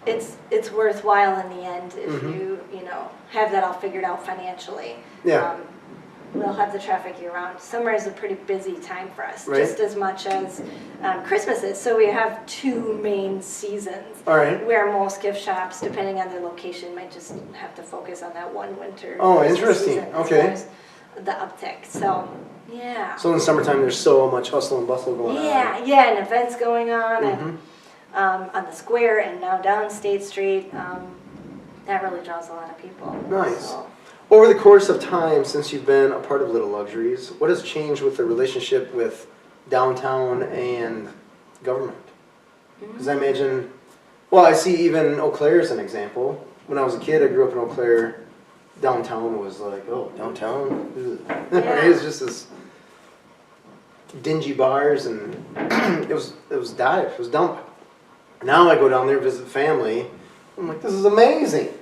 it's worthwhile in the end if you know, have that all figured out financially. We'll have the traffic year round. Summer is a pretty busy time for us, just as much as Christmas is. So we have 2 main seasons where most gift shops, depending on their location, might just have to focus on that one winter. Interesting. Season, the uptick. So, yeah. So in the summertime, there's so much hustle and bustle going on. Yeah, and events going on, and on the square, and now down State Street. That really draws a lot of people. Nice. So. Over the course of time, since you've been a part of Little Luxuries, what has changed with the relationship with downtown and government? Because I imagine, well, I see even Eau Claire as an example. When I was a kid, I grew up in Eau Claire. Downtown was like, oh, downtown? Yeah. It was just this dingy bars, and it was dump. Now I go down there, visit family. I'm like, this is amazing.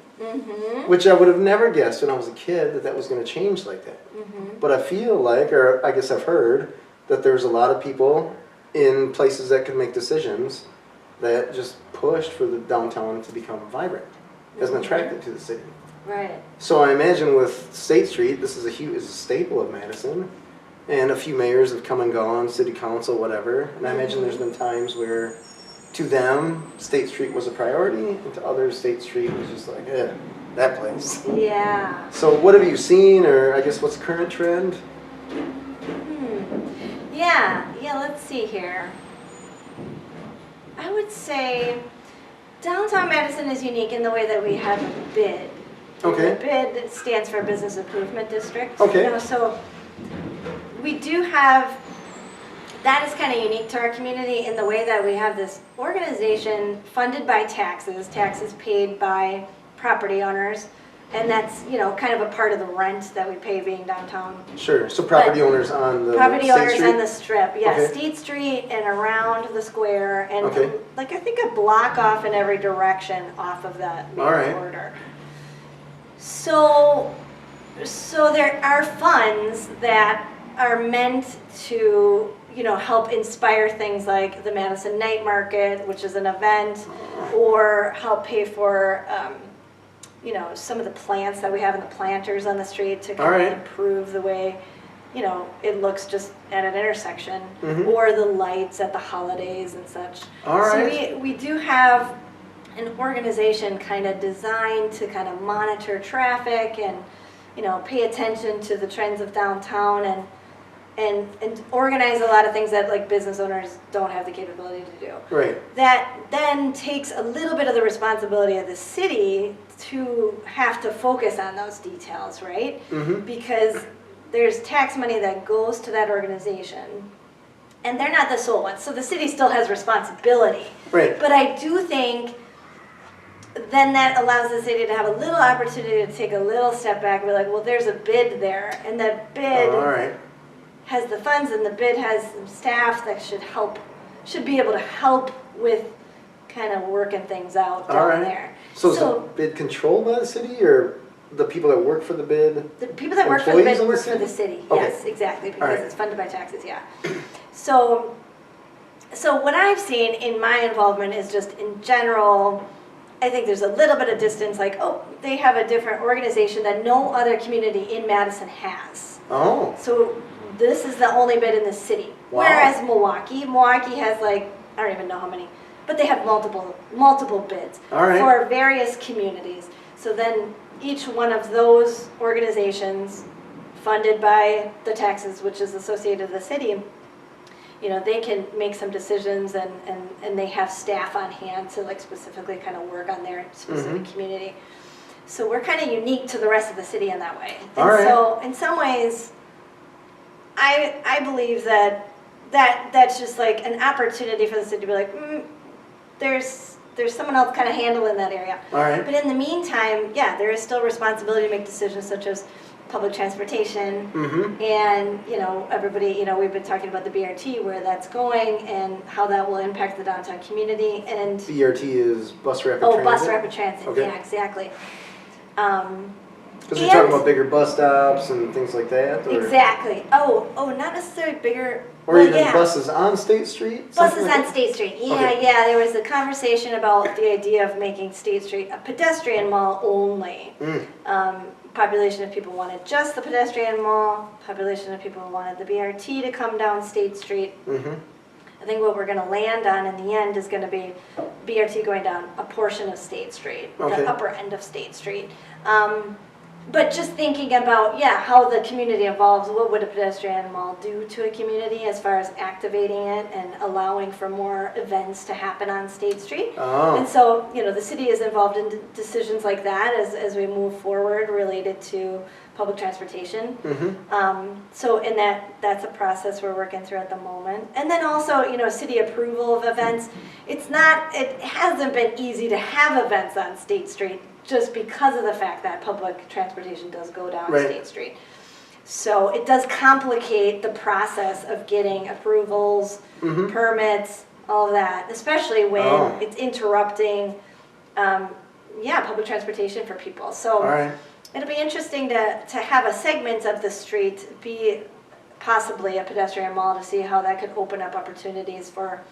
Which I would have never guessed when I was a kid that was going to change like that. But I feel like, or I guess I've heard, that there's a lot of people in places that can make decisions that just pushed for the downtown to become vibrant as an attractant to the city. Right. So I imagine with State Street, this is a staple of Madison, and a few mayors have come and gone, city council, whatever. And I imagine there's been times where, to them, State Street was a priority, and to others, State Street was just like, that place. Yeah. So what have you seen, or I guess what's the current trend? Yeah, let's see here. I would say downtown Madison is unique in the way that we have a bid. Okay. The bid stands for Business Improvement District. Okay. You know, so we do have, that is kind of unique to our community in the way that we have this organization funded by taxes paid by property owners, and that's, you know, kind of a part of the rent that we pay being downtown. Sure, so property owners on the Property State owners Street? on the strip, yeah, Okay. State Street and around the square, and Okay. like I think a block off in every direction off of that main All right. corridor. So there are funds that are meant to, you know, help inspire things like the Madison Night Market, which is an event, or help pay for, you know, some of the plants that we have in the planters on the street to kind of improve the way, you know, it looks just at an intersection, or the lights at the holidays and such. All right. So we do have an organization kind of designed to kind of monitor traffic and, you know, pay attention to the trends of downtown and organize a lot of things that like business owners don't have the capability to do. Right. That then takes a little bit of the responsibility of the city to have to focus on those details, right? Because there's tax money that goes to that organization, and they're not the sole ones. So the city still has responsibility. Right. But I do think then that allows the city to have a little opportunity to take a little step back and be like, well, there's a bid there, and that bid All right. has the funds, and the bid has some staff that should be able to help with kind of working things out down there. So is the bid controlled by the city, or the people that work for the bid? The people that work for the bid employees of the work for the city? city. Okay. Yes, exactly, because right. it's funded by taxes, yeah. So what I've seen in my involvement is just in general, I think there's a little bit of distance, like, oh, they have a different organization that no other community in Madison has. Oh. So this is the only bid in the city. Wow. Whereas Milwaukee has like, I don't even know how many, but they have multiple bids for various communities. So then each one of those organizations funded by the taxes, which is associated with the city, you know, they can make some decisions, and they have staff on hand to like specifically kind of work on their specific community. So we're kind of unique to the rest of the city in that way. And so in some ways, I believe that's just like an opportunity for the city to be like, there's someone else kind of handling that area. All right. But in the meantime, yeah, there is still responsibility to make decisions such as public transportation, and, you know, everybody, you know, we've been talking about the BRT, where that's going and how that will impact the downtown community. And BRT is bus rapid transit? Oh, bus rapid transit, Okay. yeah, exactly. Because you're talking about bigger bus stops and things like that? Or? Exactly. Oh, not necessarily bigger. Or even buses on State Street? Buses on State Street, yeah. There was a conversation about the idea of making State Street a pedestrian mall only. Population of people wanted just the pedestrian mall. Population of people wanted the BRT to come down State Street. I think what we're going to land on in the end is going to be BRT going down a portion of State Street, the upper end of State Street. But just thinking about, how the community evolves, what would a pedestrian mall do to a community as far as activating it and allowing for more events to happen on State Street? Oh. And so, the city is involved in decisions like that as we move forward related to public transportation. So in that's a process we're working through at the moment. And then also, city approval of events. It hasn't been easy to have events on State Street just because of the fact that public transportation does go down State Street. So it does complicate the process of getting approvals, permits, all of that, especially when it's interrupting, public transportation for people. So it'll be interesting to have a segment of the street be possibly a pedestrian mall to see how that could open up opportunities for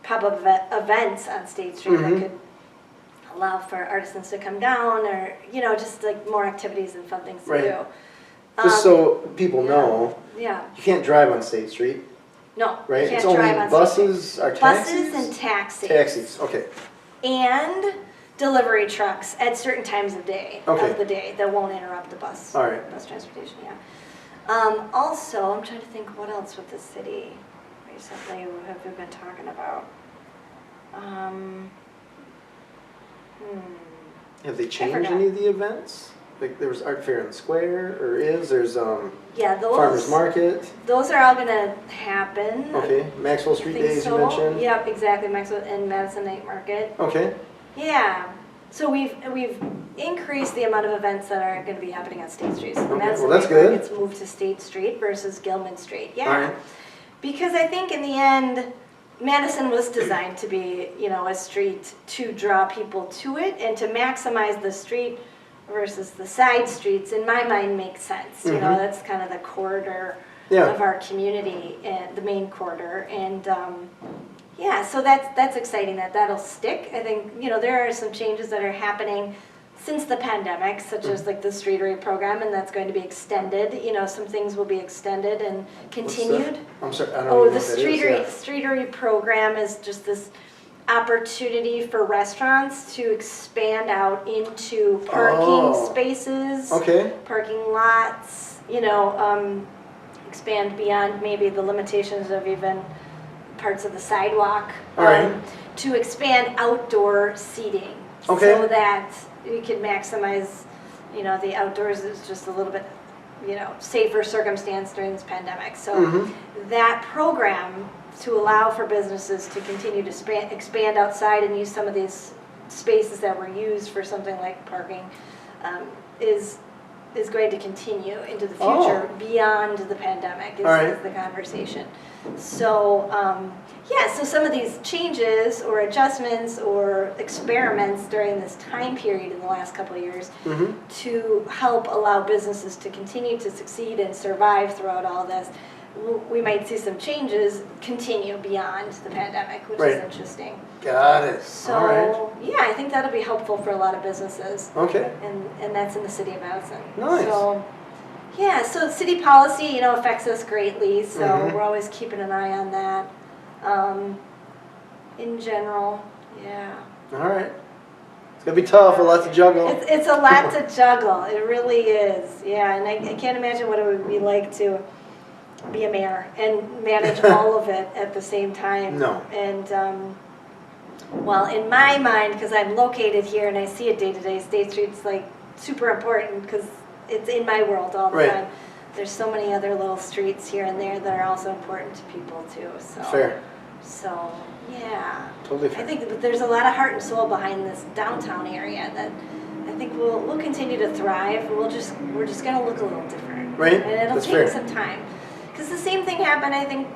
pop-up events on State Street that could allow for artisans to come down, or just like more activities and fun things to do. Just so people know, you can't drive on State Street. No, right? you can't It's only drive on buses or taxis. Buses and taxis. Taxis, okay. And delivery trucks at certain times of the day that won't interrupt the bus. All right. Bus transportation, also, I'm trying to think what else with the city recently have we been talking about. Have they changed any of the events? Like there was Art Fair in the Square, or there's Farmers Market. Those are all gonna happen. Okay, Maxwell Street Days you mentioned. Yep, exactly, Maxwell and Madison Night Market. Okay. Yeah, so we've increased the amount of events that are gonna be happening on State Street. So Madison that's Night good. Market's moved to State Street versus Gilman Street. Yeah, all right. Because I think in the end, Madison was designed to be, a street to draw people to it and to maximize the street versus the side streets, in my mind, makes sense. That's kind of the corridor of our community, and the main corridor. And so that's exciting that'll stick. I think, there are some changes that are happening since the pandemic, such as like the streetery program, and that's going to be extended. Some things will be extended and continued. I'm sorry, I don't know the streetery program is just this opportunity for restaurants to expand out into parking spaces, parking lots, expand beyond maybe the limitations of even parts of the sidewalk, to expand outdoor seating so that we can maximize, the outdoors is just a little bit, safer circumstance during this pandemic. So that program to allow for businesses to continue to expand outside and use some of these spaces that were used for something like parking is going to continue into the future beyond the pandemic is the conversation. So so some of these changes or adjustments or experiments during this time period in the last couple of years to help allow businesses to continue to succeed and survive throughout all this, we might see some changes continue beyond the pandemic, which is interesting. Got it. So, I think that'll be helpful for a lot of businesses. Okay. And that's in the city of Madison. Nice. So, so city policy, affects us greatly, so we're always keeping an eye on that. In general, All right. It's going to be tough, a lot to juggle. It's a lot to juggle. It really is. Yeah, and I can't imagine what it would be like to be a mayor and manage all of it at the same time. No. And, in my mind, because I'm located here and I see it day to day, State Street's like super important because it's in my world all the time. There's so many other little streets here and there that are also important to people too. So. Fair. So, Totally fair. I think that there's a lot of heart and soul behind this downtown area that I think we'll continue to thrive. We're just going to look a little different. Right. And it'll take some time. Because the same thing happened, I think,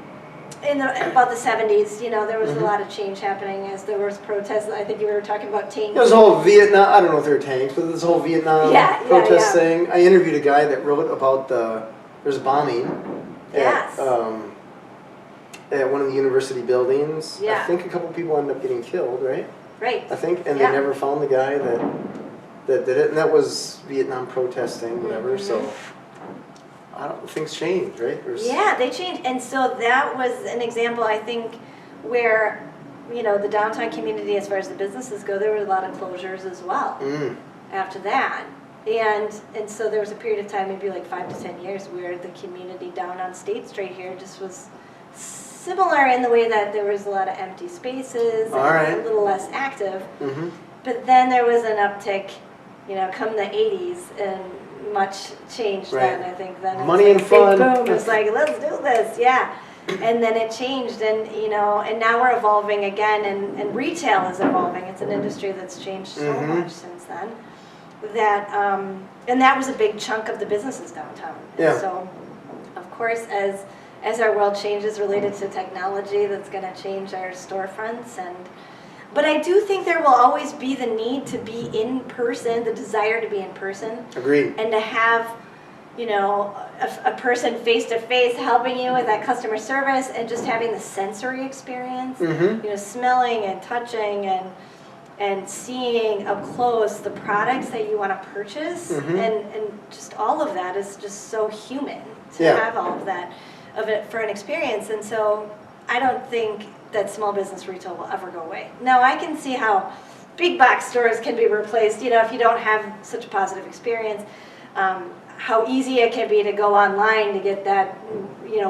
in about the 70s. There was a lot of change happening as there was protests. I think you were talking about tanks. There was a whole Vietnam, I don't know if they were tanks, but this whole Vietnam protest thing. I interviewed a guy that wrote about there's a bombing at one of the university buildings. I think a couple people ended up getting killed, right? Right. I think, and they never found the guy that did it, and that was Vietnam protesting, whatever, so. Things change, right? They changed, and so that was an example, I think, where, the downtown community, as far as the businesses go, there were a lot of closures as well after that. And so there was a period of time, maybe like 5 to 10 years, where the community down on State Street here just was similar in the way that there was a lot of empty spaces and a little less active. Mm-hmm. But then there was an uptick, come the 80s, and much changed then, I think. Then money and fun. Big boom. It was like, let's do this, yeah. And then it changed, and and now we're evolving again, and retail is evolving. It's an industry that's changed so much since then. That and that was a big chunk of the businesses downtown. And so, of course, as our world changes related to technology, that's going to change our storefronts. But I do think there will always be the need to be in person, the desire to be in person. Agreed. And to have, a person face to face helping you with that customer service, and just having the sensory experience, smelling and touching and seeing up close the products that you want to purchase, and just all of that is just so human to have all of that of it for an experience. And so I don't think that small business retail will ever go away. Now, I can see how big box stores can be replaced, if you don't have such a positive experience, how easy it can be to go online to get that,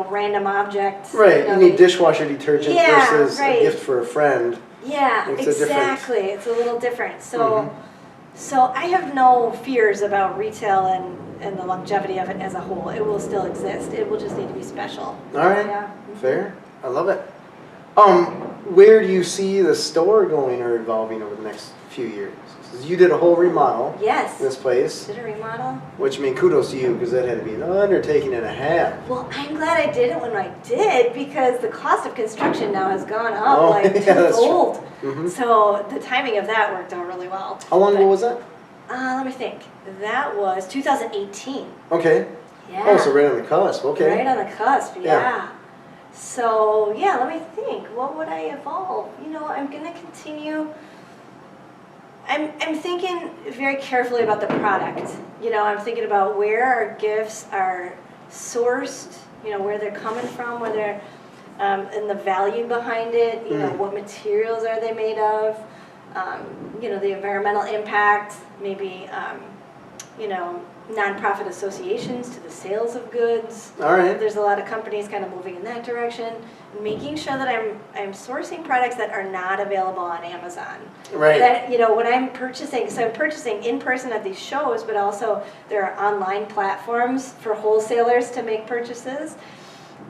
random object. Right, you need dishwasher detergent versus a gift for a friend. Yeah, exactly. It's a little different. So I have no fears about retail and the longevity of it as a whole. It will still exist. It will just need to be special. All right. Yeah. Fair. I love it. Where do you see the store going or evolving over the next few years? You did a whole remodel. Yes. In this place. Did a remodel. Which, kudos to you, because that had to be an undertaking and a half. Well, I'm glad I did it when I did, because the cost of construction now has gone up twofold. So the timing of that worked out really well. How long ago was that? Let me think. That was 2018. Okay. Yeah. Oh, so right on the cusp. Okay. Right on the cusp, yeah. So, let me think. What would I evolve? I'm going to continue. I'm thinking very carefully about the product. I'm thinking about where our gifts are sourced, where they're coming from, whether, and the value behind it, what materials are they made of, the environmental impact, maybe, nonprofit associations to the sales of goods. All right. There's a lot of companies kind of moving in that direction, making sure that I'm sourcing products that are not available on Amazon. Right. That, when I'm purchasing, so I'm purchasing in person at these shows, but also there are online platforms for wholesalers to make purchases.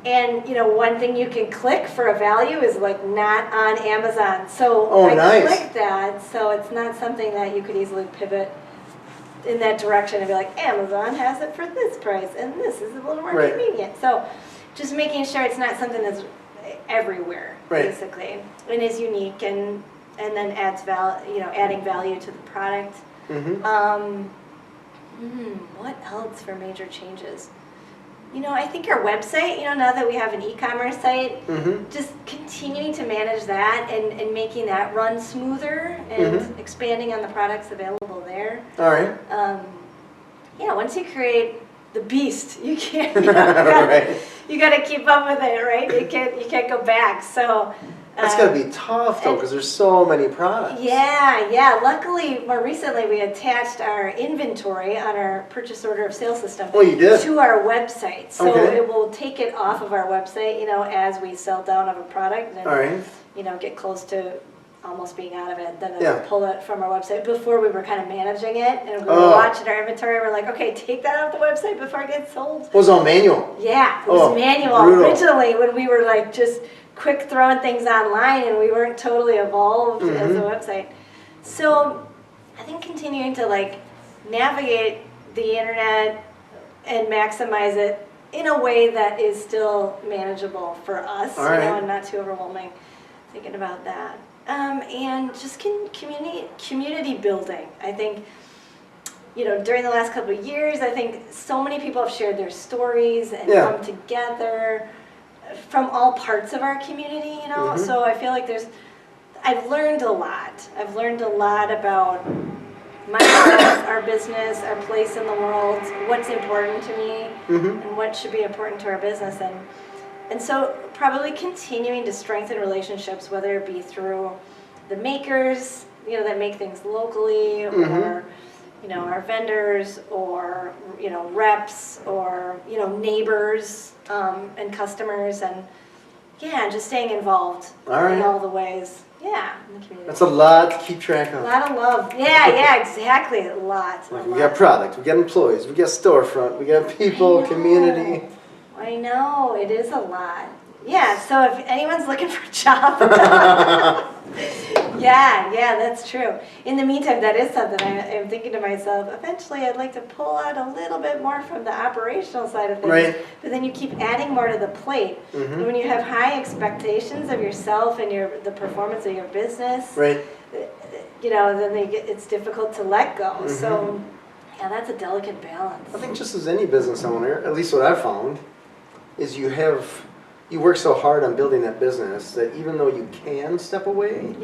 And, one thing you can click for a value is not on Amazon. So I clicked that, so it's not something that you could easily pivot in that direction and be like, Amazon has it for this price, and this is a little more convenient. So just making sure it's not something that's everywhere, basically, and is unique, and then adds adding value to the product. What else for major changes? I think our website, now that we have an e-commerce site, just continuing to manage that and making that run smoother and expanding on the products available there. All right. Once you create the beast, you can't. You got to keep up with it, right? You can't go back. So. That's got to be tough, though, because there's so many products. Yeah. Luckily, more recently, we attached our inventory on our purchase order of sale system to our website. So it will take it off of our website, as we sell down of a product and, get close to almost being out of it. Then it'll pull it from our website. Before, we were kind of managing it, and we were watching our inventory. We're like, okay, take that off the website before it gets sold. It was all manual. Yeah, it was manual. Brutal. Originally, when we were just quick throwing things online, and we weren't totally evolved as a website. So I think continuing to navigate the internet and maximize it in a way that is still manageable for us, and not too overwhelming. Thinking about that. And just community building. I think, during the last couple of years, I think so many people have shared their stories and come together from all parts of our community, so I feel like I've learned a lot. I've learned a lot about myself, our business, our place in the world, what's important to me, and what should be important to our business. And so probably continuing to strengthen relationships, whether it be through the makers, that make things locally, or, our vendors or, reps or, neighbors and customers and, just staying involved in all the ways. Yeah, in the community. That's a lot to keep track of. A lot of love. Yeah, exactly. A lot. We got product, we got employees, we got storefront, we got people, community. I know, it is a lot. Yeah, so if anyone's looking for a job, yeah, that's true. In the meantime, that is something I'm thinking to myself, eventually I'd like to pull out a little bit more from the operational side of things. Right. But then you keep adding more to the plate. Mm-hmm. And when you have high expectations of yourself and the performance of your business, right. Then it's difficult to let go. Mm-hmm. So, yeah, that's a delicate balance. I think just as any business owner, at least what I've found, is you work so hard on building that business that even though you can step away,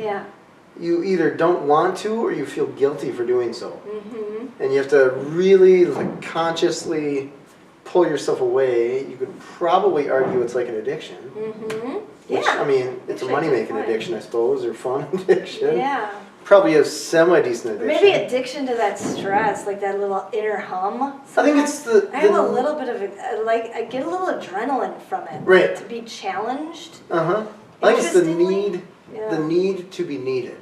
you either don't want to or you feel guilty for doing so. Mm-hmm. And you have to really consciously pull yourself away. You could probably argue it's like an addiction. Mm-hmm. Which, it's a money-making addiction, I suppose, or fun addiction. Yeah. Probably a semi-decent addiction. Maybe addiction to that stress, like that little inner hum. I think it's I have a little bit of I get a little adrenaline from it. Right. To be challenged. I think it's the need to be needed.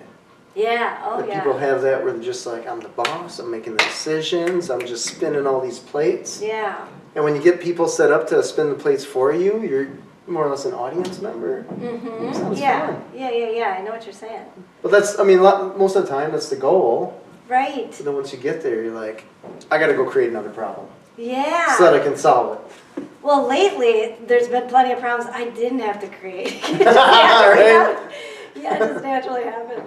Yeah. People have that where they're just like, I'm the boss. I'm making the decisions. I'm just spinning all these plates. Yeah. And when you get people set up to spin the plates for you, you're more or less an audience member. Mm-hmm. Sounds fun. Yeah. I know what you're saying. But that's, most of the time, that's the goal. Right. So then once you get there, you're like, I got to go create another problem. Yeah. So that I can solve it. Well, lately, there's been plenty of problems I didn't have to create. Right? Yeah, it just naturally happened.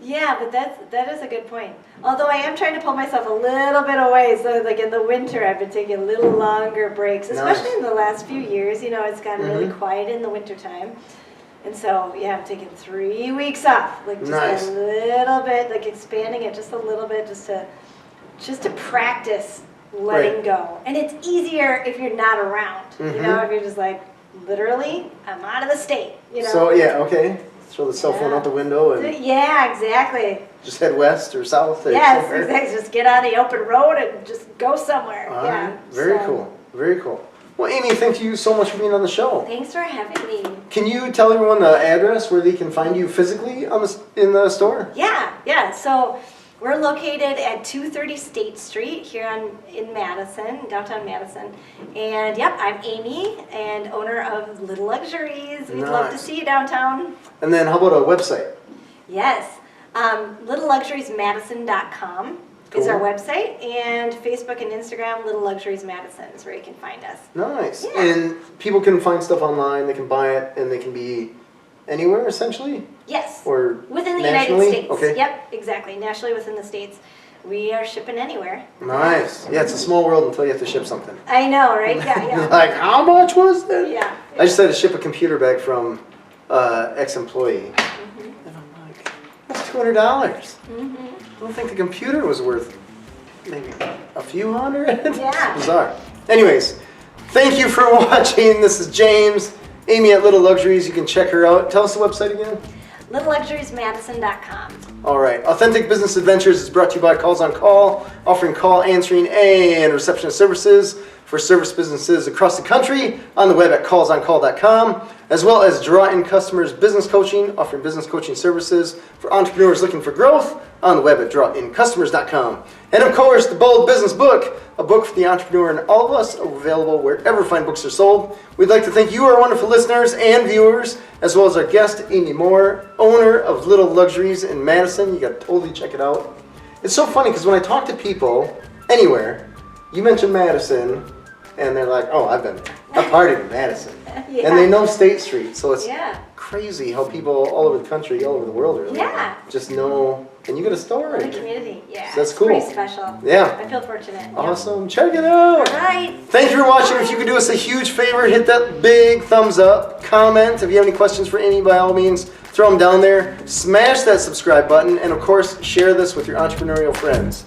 Yeah, but that is a good point. Although I am trying to pull myself a little bit away. So like in the winter, I've been taking a little longer breaks, especially in the last few years. It's gotten really quiet in the wintertime. And so, I'm taking 3 weeks off. Like just a little bit, like expanding it just a little bit just to practice letting go. And it's easier if you're not around. If you're just like, literally, I'm out of the state. So, okay. Throw the cell phone out the window and... Yeah, exactly. Just head west or south? Yes, exactly. Just get on the open road and just go somewhere. Very cool. Very cool. Well, Amy, thank you so much for being on the show. Thanks for having me. Can you tell everyone the address where they can find you physically in the store? Yeah. So we're located at 230 State Street here in Madison, downtown Madison. And I'm Amy and owner of Little Luxuries. We'd love to see you downtown. And then how about a website? Yes, littleluxuriesmadison.com. Is our website, and Facebook and Instagram, Little Luxuries Madison is where you can find us. Nice. Yeah. And people can find stuff online, they can buy it, and they can be anywhere, essentially? Yes. Or within the nationally? United States. Okay. Yep, exactly. Nationally within the States. We are shipping anywhere. Nice. Yeah, it's a small world until you have to ship something. I know, right? Yeah. Like, how much was that? Yeah. I just had to ship a computer back from ex-employee. Mm-hmm. And I'm like, that's $200. Mm-hmm. I don't think the computer was worth maybe a few hundred. Yeah. It's bizarre. Anyways, thank you for watching. This is James. Amy at Little Luxuries. You can check her out. Tell us the website again. littleluxuriesmadison.com. All right. Authentic Business Adventures is brought to you by Calls on Call, offering call answering and receptionist services for service businesses across the country on the web at callsoncall.com, as well as Draw In Customers Business Coaching, offering business coaching services for entrepreneurs looking for growth on the web at drawincustomers.com. And of course, the Bold Business Book, a book for the entrepreneur and all of us, available wherever fine books are sold. We'd like to thank you, our wonderful listeners and viewers, as well as our guest, Amy Moore, owner of Little Luxuries in Madison. You got to totally check it out. It's so funny because when I talk to people anywhere, you mention Madison, and they're like, oh, I've been there. I've partied in Madison. Yeah. And they know State Street, so it's crazy how people all over the country, all over the world really just know. And you got a store. The community, so that's cool. Pretty special. Yeah. I feel fortunate. Awesome. Check it out. All right. Thank you for watching. If you could do us a huge favor, hit that big thumbs up, comment. If you have any questions for Amy, by all means, throw them down there. Smash that subscribe button, and of course, share this with your entrepreneurial friends.